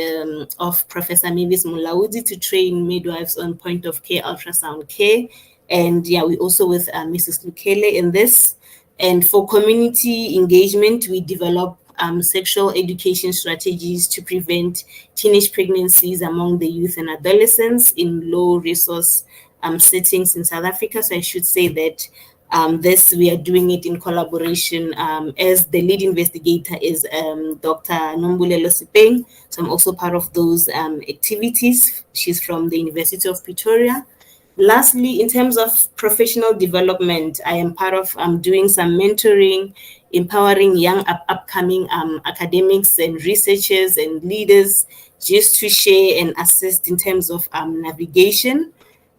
of Professor Mavis Mulaudzi to train midwives on point of care ultrasound care. And yeah, we also with Mrs. Lukele in this. And for community engagement, we develop sexual education strategies to prevent teenage pregnancies among the youth and adolescents in low resource settings in South Africa. So I should say that This we are doing it in collaboration as the lead investigator is Dr. Nombulelo Sipeng. So I'm also part of those activities. She's from the University of Pretoria. Lastly, in terms of professional development, I am part of doing some mentoring, empowering young upcoming academics and researchers and leaders just to share and assist in terms of navigation.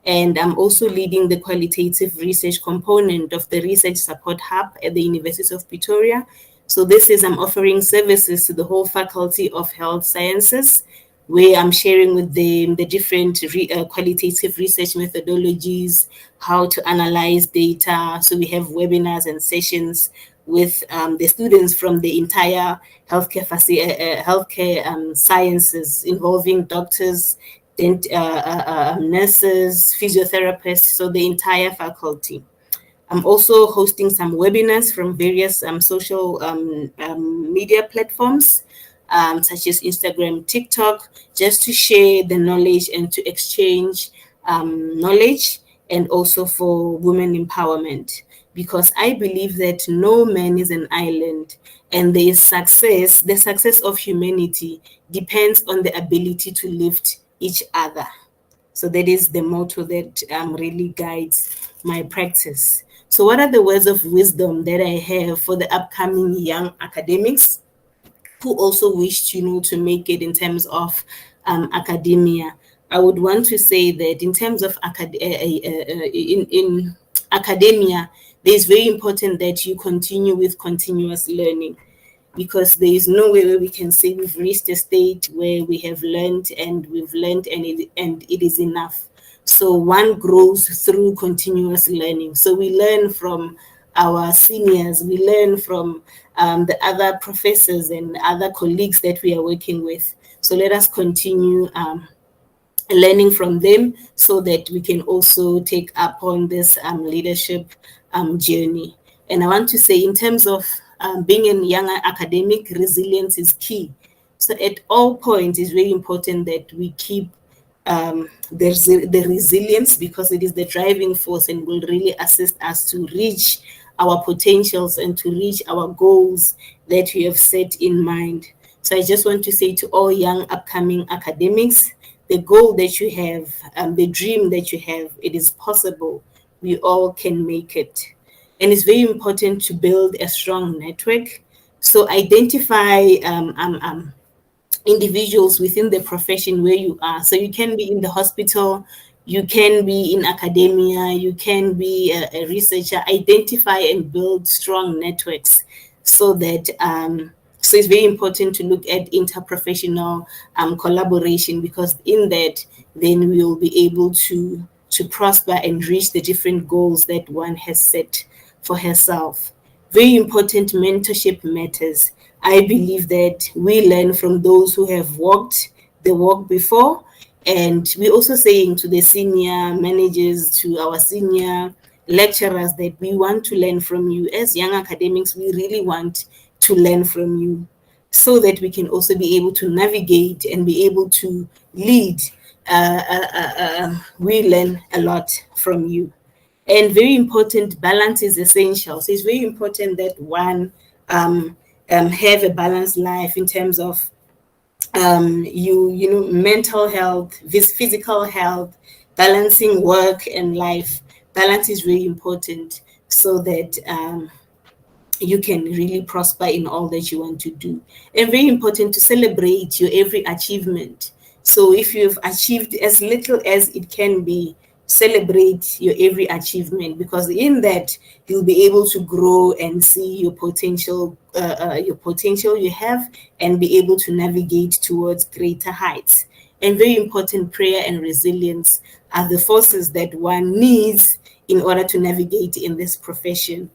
And I'm also leading the qualitative research component of the Research Support Hub at the University of Pretoria. So this is I'm offering services to the whole Faculty of Health Sciences, where I'm sharing with them the different qualitative research methodologies, how to analyze data. So we have webinars and sessions with the students from the entire healthcare sciences involving doctors, nurses, physiotherapists, so the entire faculty. I'm also hosting some webinars from various social media platforms, such as Instagram, TikTok, just to share the knowledge and to exchange knowledge, and also for women empowerment. Because I believe that no man is an island, and the success of humanity depends on the ability to lift each other. So that is the motto that really guides my practice. So what are the words of wisdom that I have for the upcoming young academics who also wish to make it in terms of academia? I would want to say that in terms of in academia, it's very important that you continue with continuous learning, because there is no way where we can say we've reached a state where we have learned and it is enough. So one grows through continuous learning. So we learn from our seniors, we learn from the other professors and other colleagues that we are working with. So let us continue learning from them so that we can also take up on this leadership journey. And I want to say, in terms of being a young academic, resilience is key. So at all points, it's very important that we keep the resilience, because it is the driving force and will really assist us to reach our potentials and to reach our goals that we have set in mind. So I just want to say to all young upcoming academics, the goal that you have, the dream that you have, it is possible. We all can make it. And it's very important to build a strong network. So identify individuals within the profession where you are. So you can be in the hospital, you can be in academia, you can be a researcher. Identify and build strong networks so that so it's very important to look at interprofessional collaboration, because in that, then we will be able to prosper and reach the different goals that one has set for herself. Very important, mentorship matters. I believe that we learn from those who have walked the walk before. And we're also saying to the senior managers, to our senior lecturers, that we want to learn from you. As young academics, we really want to learn from you so that we can also be able to navigate and be able to lead. We learn a lot from you. And very important, balance is essential. So it's very important that one have a balanced life in terms of mental health, physical health, balancing work and life. Balance is really important so that you can really prosper in all that you want to do. And very important to celebrate your every achievement. So if you've achieved as little as it can be, celebrate your every achievement, because in that you'll be able to grow and see your potential you have, and be able to navigate towards greater heights. And very important, prayer and resilience are the forces that one needs in order to navigate in this profession.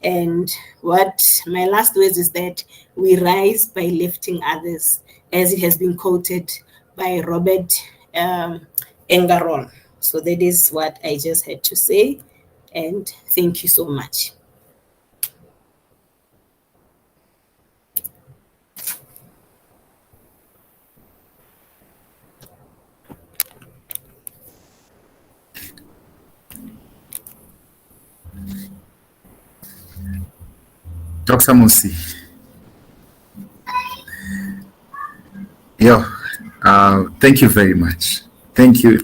And what my last words is that we rise by lifting others, as it has been quoted by Robert Engarol. So that is what I just had to say. And thank you so much. Dr. Musi. Thank you very much. Thank you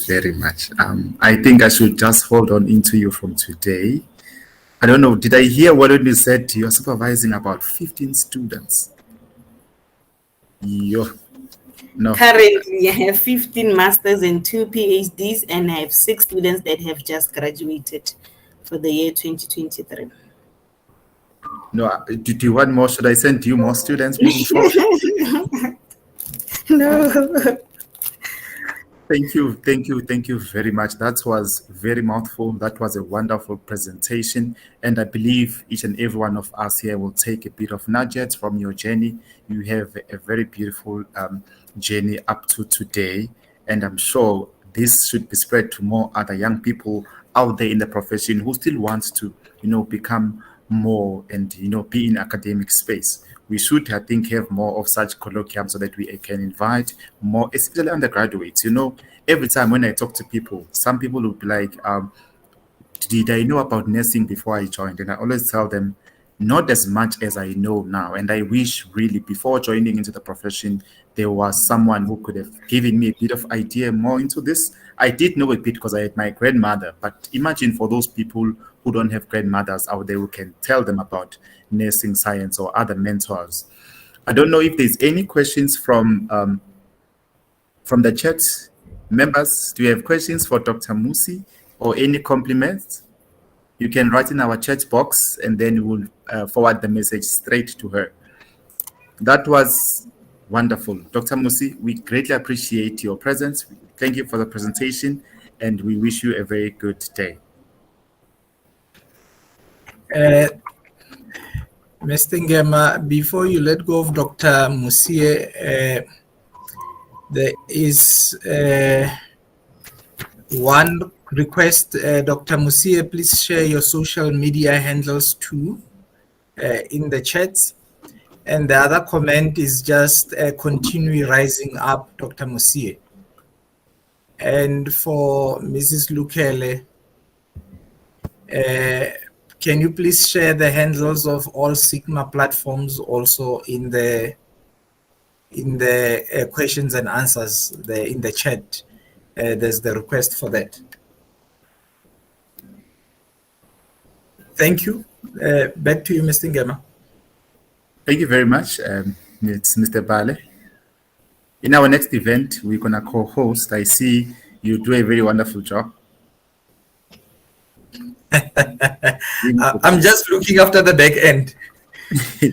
very much. I think I should just hold on into you from today. I don't know, did I hear what you said? You're supervising about 15 students. No. Currently, I have 15 masters and 2 PhDs, and I have 6 students that have just graduated for the year 2023. No, do you want more? Should I send you more students moving forward? No. Thank you very much. That was very mouthful. That was a wonderful presentation. And I believe each and every one of us here will take a bit of nuggets from your journey. You have a very beautiful journey up to today. And I'm sure this should be spread to more other young people out there in the profession who still wants to, become more and, be in academic space. We should, I think, have more of such colloquiums so that we can invite more, especially undergraduates. Every time when I talk to people, some people will be like, did I know about nursing before I joined? And I always tell them, not as much as I know now. And I wish really before joining into the profession, there was someone who could have given me a bit of idea more into this. I did know a bit because I had my grandmother, but imagine for those people who don't have grandmothers out there who can tell them about nursing science or other mentors. I don't know if there's any questions from the chat members. Do you have questions for Dr. Musi or any compliments? You can write in our chat box and then we'll forward the message straight to her. That was wonderful. Dr. Musi, we greatly appreciate your presence. Thank you for the presentation and we wish you a very good day. Mr. Ngema, before you let go of Dr. Musie, there is one request. Dr. Musie, please share your social media handles too in the chat. And the other comment is just continue rising up, Dr. Musie. And for Mrs. Lukele, can you please share the handles of all Sigma platforms also in the questions and answers in the chat? There's the request for that. Thank you. Back to you, Mr. Ngema. Thank you very much. It's Mr. Bale. In our next event, we're going to co-host. I see you do a very wonderful job. I'm just looking after the back end.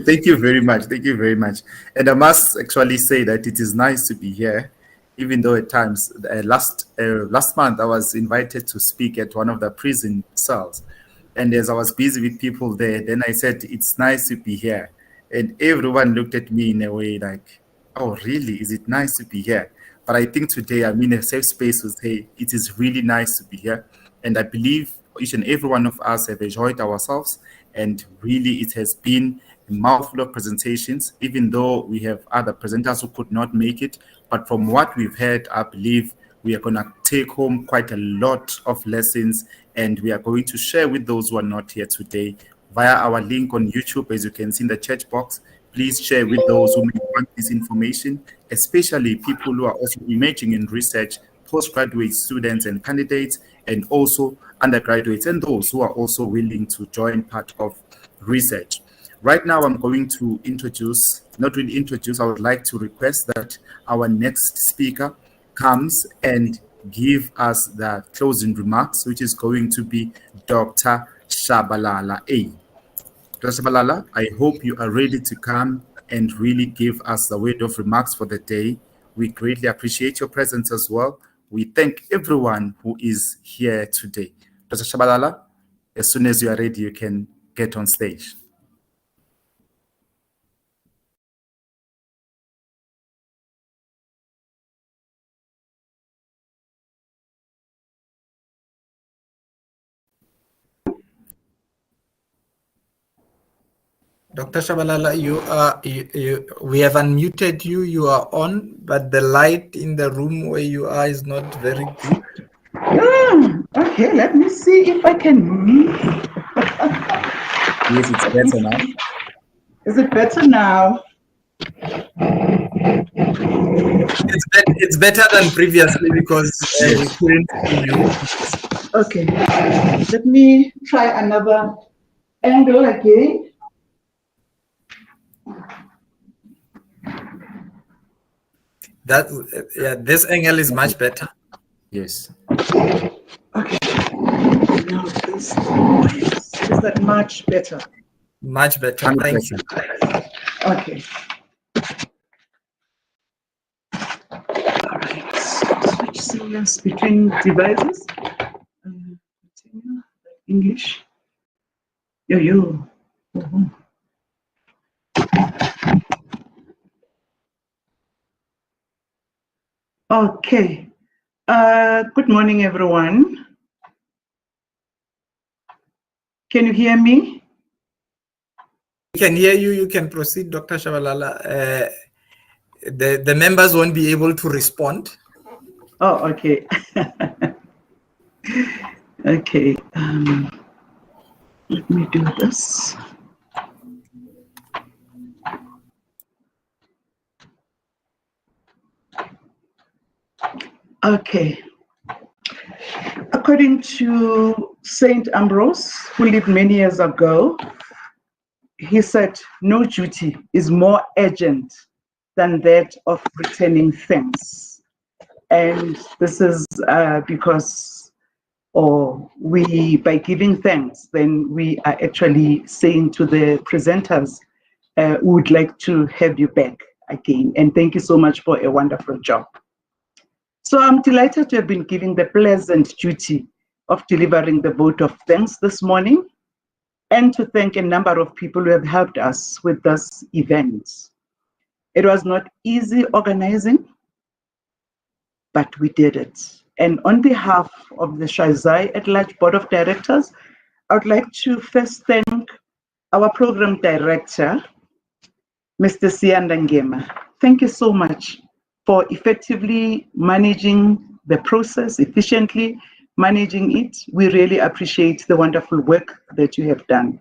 Thank you very much. Thank you very much. And I must actually say that it is nice to be here, even though at times last month I was invited to speak at one of the prison cells. And as I was busy with people there, then I said, it's nice to be here. And everyone looked at me in a way like, oh, really? Is it nice to be here? But I think today I'm in a safe space to say it is really nice to be here. And I believe each and every one of us have enjoyed ourselves. And really, it has been a mouthful of presentations, even though we have other presenters who could not make it. But from what we've heard, I believe we are going to take home quite a lot of lessons. And we are going to share with those who are not here today via our link on YouTube, as you can see in the chat box. Please share with those who may want this information, especially people who are also emerging in research, postgraduate students and candidates, and also undergraduates, and those who are also willing to join part of research. Right now, I'm going to I would like to request that our next speaker comes and give us the closing remarks, which is going to be Dr. Shabalala A. Dr. Shabalala, I hope you are ready to come and really give us the word of remarks for the day. We greatly appreciate your presence as well. We thank everyone who is here today. Dr. Shabalala, as soon as you are ready, you can get on stage. Dr. Shabalala, we have unmuted you. You are on, but the light in the room where you are is not very good. Okay, let me see if I can move. Yes, it's better now. Is it better now? It's better than previously because we couldn't see you. Okay. Let me try another angle again. That yeah, this angle is much better. Yes. Okay. Now this is that much better? Much better. Thank you. Okay. All right. Switch sequence between devices. Continue. English. Yo. Mhm. Okay. Good morning, everyone. Can you hear me? We can hear you. You can proceed, Dr. Shabalala. The members won't be able to respond. Oh, okay. Okay. Let me do this. Okay. According to Saint Ambrose, who lived many years ago, he said, no duty is more urgent than that of returning thanks. And this is because, by giving thanks, then we are actually saying to the presenters, we would like to have you back again. And thank you so much for a wonderful job. So I'm delighted to have been given the pleasant duty of delivering the vote of thanks this morning, and to thank a number of people who have helped us with this event. It was not easy organizing, but we did it. And on behalf of the Shazai at Large Board of Directors, I would like to first thank our program director, Mr. Sianda Ngema. Thank you so much for effectively managing the process, efficiently managing it. We really appreciate the wonderful work that you have done.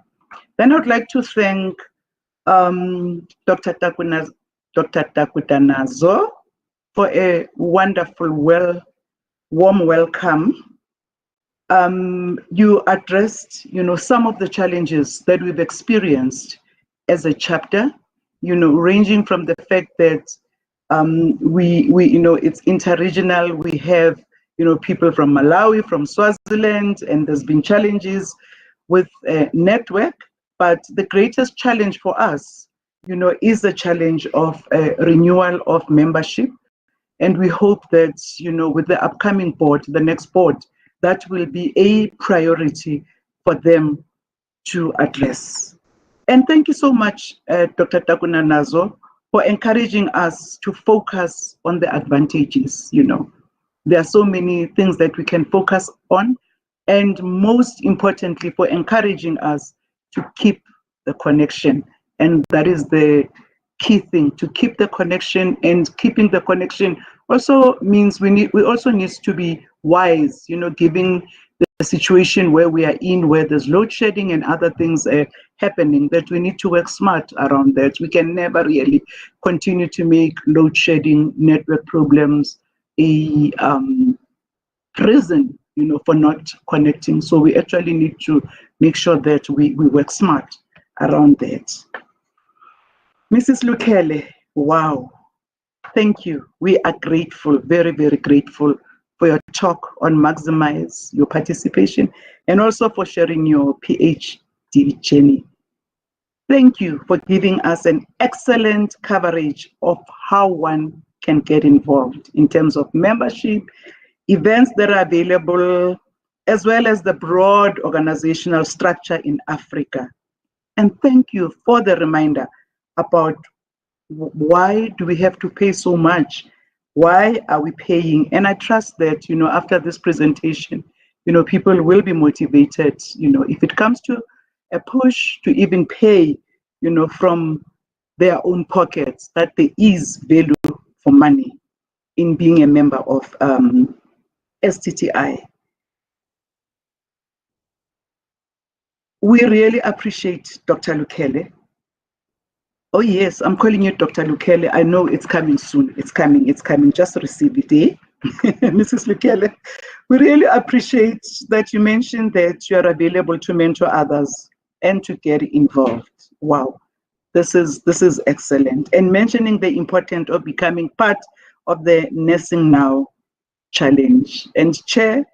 Then I would like to thank Dr. Takutanazo for a wonderful, warm welcome. You addressed, some of the challenges that we've experienced as a chapter, ranging from the fact that we it's interregional. We have, people from Malawi, from Swaziland, and there's been challenges with network. But the greatest challenge for us, is the challenge of renewal of membership. And we hope that, with the upcoming board, the next board, that will be a priority for them to address. And thank you so much, Dr. Takunanazo, for encouraging us to focus on the advantages. There are so many things that we can focus on, and most importantly, for encouraging us to keep the connection. And that is the key thing, to keep the connection. And keeping the connection also means we also need to be wise, given the situation where we are in, where there's load shedding and other things happening, that we need to work smart around that. We can never really continue to make load shedding, network problems a reason, for not connecting. So we actually need to make sure that we work smart around that. Mrs. Lukele, wow, thank you. We are grateful, very, very grateful for your talk on maximize your participation, and also for sharing your PhD journey. Thank you for giving us an excellent coverage of how one can get involved in terms of membership, events that are available, as well as the broad organizational structure in Africa. And thank you for the reminder about why do we have to pay so much? Why are we paying? And I trust that, after this presentation, people will be motivated, if it comes to a push to even pay, from their own pockets, that there is value for money in being a member of STTI. We really appreciate Dr. Lukele Oh yes, I'm calling you Dr. Lukele. I know it's coming soon. It's coming. Just receive it, eh? Mrs. Lukele, we really appreciate that you mentioned that you are available to mentor others and to get involved. Wow, this is excellent. And mentioning the importance of becoming part of the Nursing Now challenge. And Chair,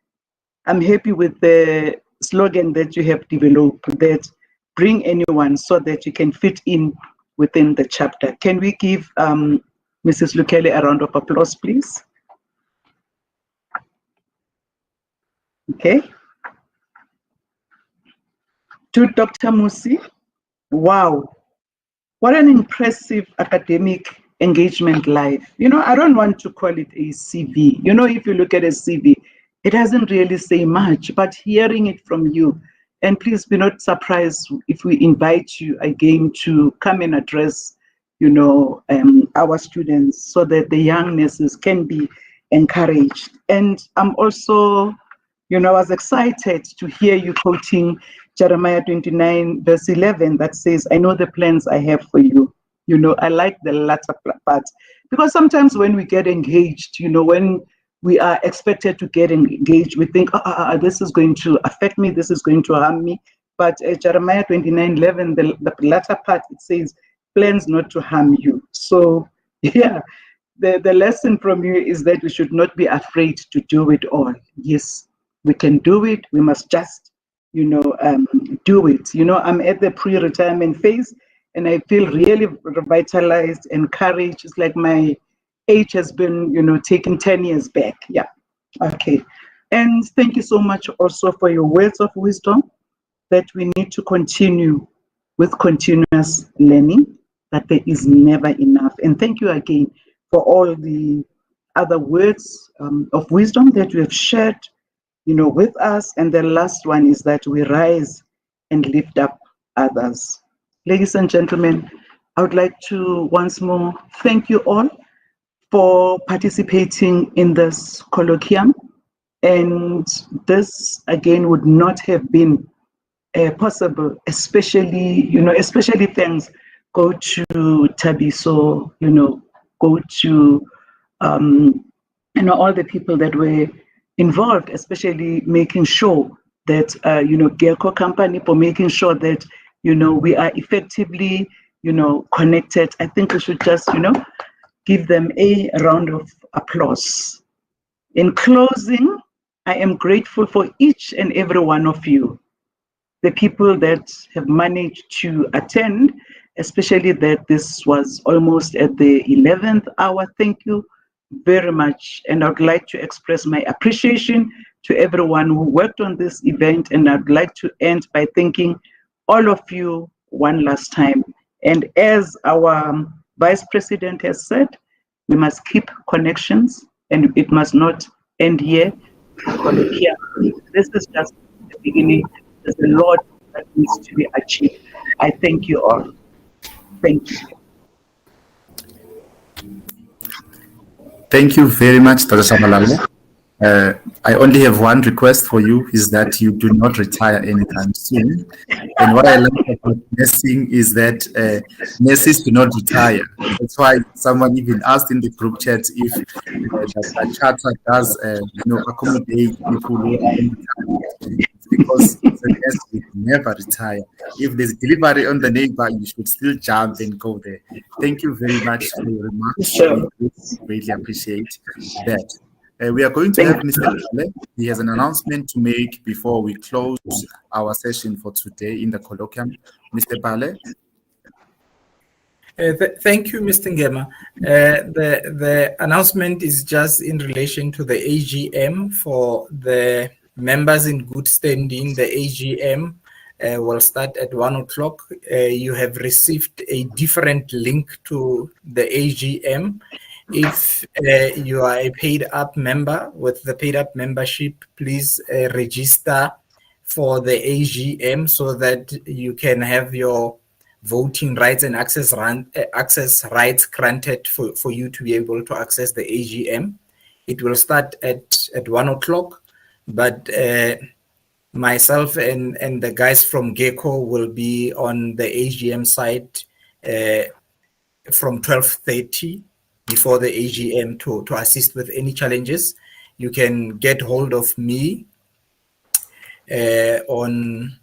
I'm happy with the slogan that you have developed, that bring anyone so that you can fit in within the chapter. Can we give Mrs. Lukele a round of applause, please? Okay. To Dr. Musi, wow, what an impressive academic engagement life. You know, I don't want to call it a CV. You know, if you look at a CV, it doesn't really say much, but hearing it from you, and please be not surprised if we invite you again to come and address, you know, our students so that the young nurses can be encouraged. And I'm also, you know, I was excited to hear you quoting Jeremiah 29, verse 11, that says, I know the plans I have for you. You know, I like the latter part because sometimes when we get engaged, you know, when we are expected to get engaged, we think, this is going to affect me, this is going to harm me. But Jeremiah 29, 11, the latter part, it says, plans not to harm you. So, yeah, the lesson from you is that we should not be afraid to do it all. Yes, we can do it. We must just, you know, do it. You know, I'm at the pre-retirement phase and I feel really revitalized, encouraged. It's like my age has been, you know, taken 10 years back. Yeah. Okay. And thank you so much also for your words of wisdom that we need to continue with continuous learning, that there is never enough. And thank you again for all the other words of wisdom that you have shared, you know, with us. And the last one is that we rise and lift up others. Ladies and gentlemen, I would like to once more thank you all for participating in this colloquium. And this again would not have been possible, especially, you know, especially thanks go to Tabiso, you know, go to, you know, all the people that were involved, especially making sure that, you know, Gecko company for making sure that, you know, we are effectively, you know, connected. I think we should just, you know, give them a round of applause. In closing, I am grateful for each and every one of you, the people that have managed to attend, especially that this was almost at the 11th hour. Thank you very much. And I'd like to express my appreciation to everyone who worked on this event. And I'd like to end by thanking all of you one last time. And as our Vice President has said, we must keep connections and it must not end here. This is just the beginning. There's a lot that needs to be achieved. I thank you all. Thank you. Thank you very much, Dr. Shabalala. I only have one request for you, is that you do not retire anytime soon. And what I like about nursing is that nurses do not retire. That's why someone even asked in the group chat if the charter does accommodate people who are on retirement. Because the nurse will never retire. If there's delivery on the neighbor, you should still jump and go there. Thank you very much for your remarks. Sure. We really appreciate that. We are going to have Mr. Bale. He has an announcement to make before we close our session for today in the colloquium. Mr. Bale. Thank you, Mr. Ngema. The announcement is just in relation to the AGM for the members in good standing. The AGM will start at 1 o'clock. You have received a different link to the AGM. If you are a paid up member with the paid up membership, please register for the AGM so that you can have your voting rights and access rights granted for you to be able to access the AGM. It will start at 1 o'clock, but myself and the guys from GECO will be on the AGM site from 12:30 before the AGM to assist with any challenges. You can get hold of me on.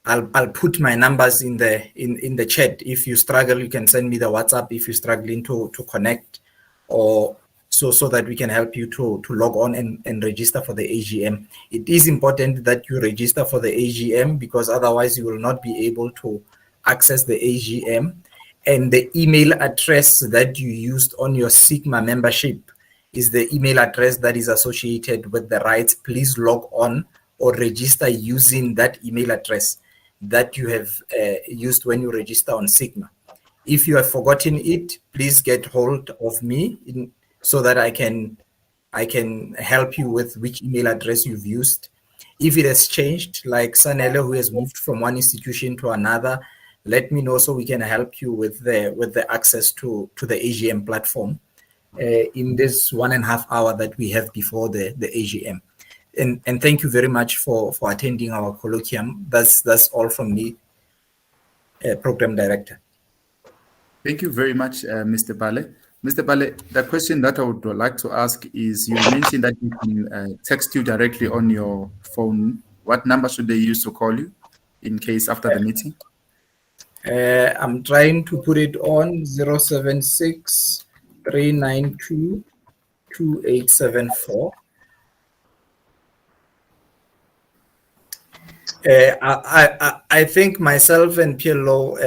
I'll put my numbers in the chat. If you struggle, you can send me the WhatsApp if you're struggling to connect, or so that we can help you to log on and register for the AGM. It is important that you register for the AGM, because otherwise you will not be able to access the AGM. And the email address that you used on your Sigma membership is the email address that is associated with the rights. Please log on or register using that email address that you have used when you register on Sigma. If you have forgotten it, please get hold of me so that I can help you with which email address you've used. If it has changed, like Sanele, who has moved from one institution to another, let me know so we can help you with the access to the AGM platform in this 1.5 hour that we have before the AGM. And thank you very much for attending our colloquium. That's all from me, Program Director. Thank you very much, Mr. Bale. Mr. Bale, the question that I would like to ask is, you mentioned that you can text you directly on your phone. What number should they use to call you in case after the meeting? I'm trying to put it on 076 392 2874. I think myself and Pielo,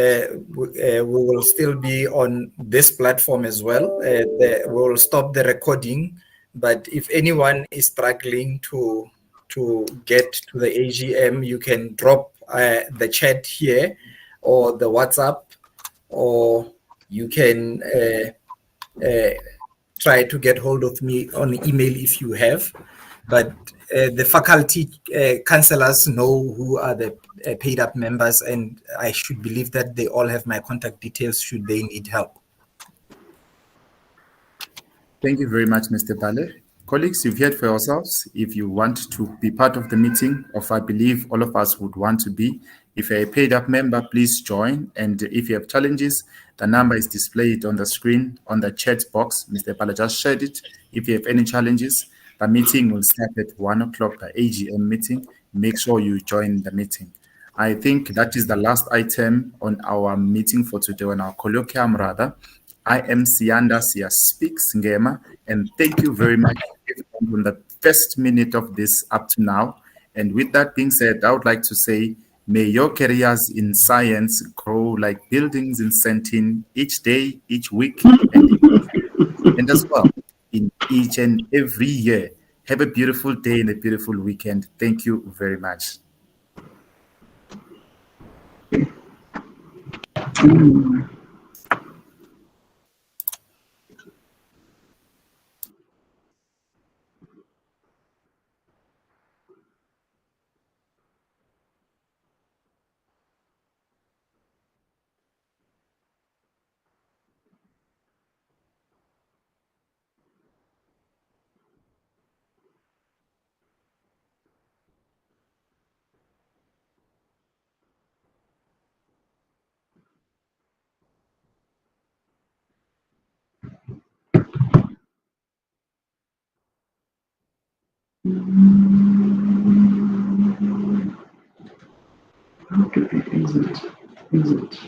we will still be on this platform as well. We will stop the recording, but if anyone is struggling to get to the AGM, you can drop the chat here or the WhatsApp, or you can try to get hold of me on email if you have. But the faculty counselors know who are the paid up members, and I should believe that they all have my contact details should they need help. Thank you very much, Mr. Bale. Colleagues, you've heard for yourselves. If you want to be part of the meeting, or I believe all of us would want to be, if you're a paid up member, please join. And if you have challenges, the number is displayed on the screen on the chat box. Mr. Bale just shared it. If you have any challenges, the meeting will start at 1 o'clock, the AGM meeting. Make sure you join the meeting. I think that is the last item on our meeting for today, on our colloquium rather. I am Sianda Sia Speaks Ngema, and thank you very much from the first minute of this up to now. And with that being said, I would like to say, may your careers in science grow like buildings in Sentin each day, each week, and as well in each and every year. Have a beautiful day and a beautiful weekend. Thank you very much. Okay, exit.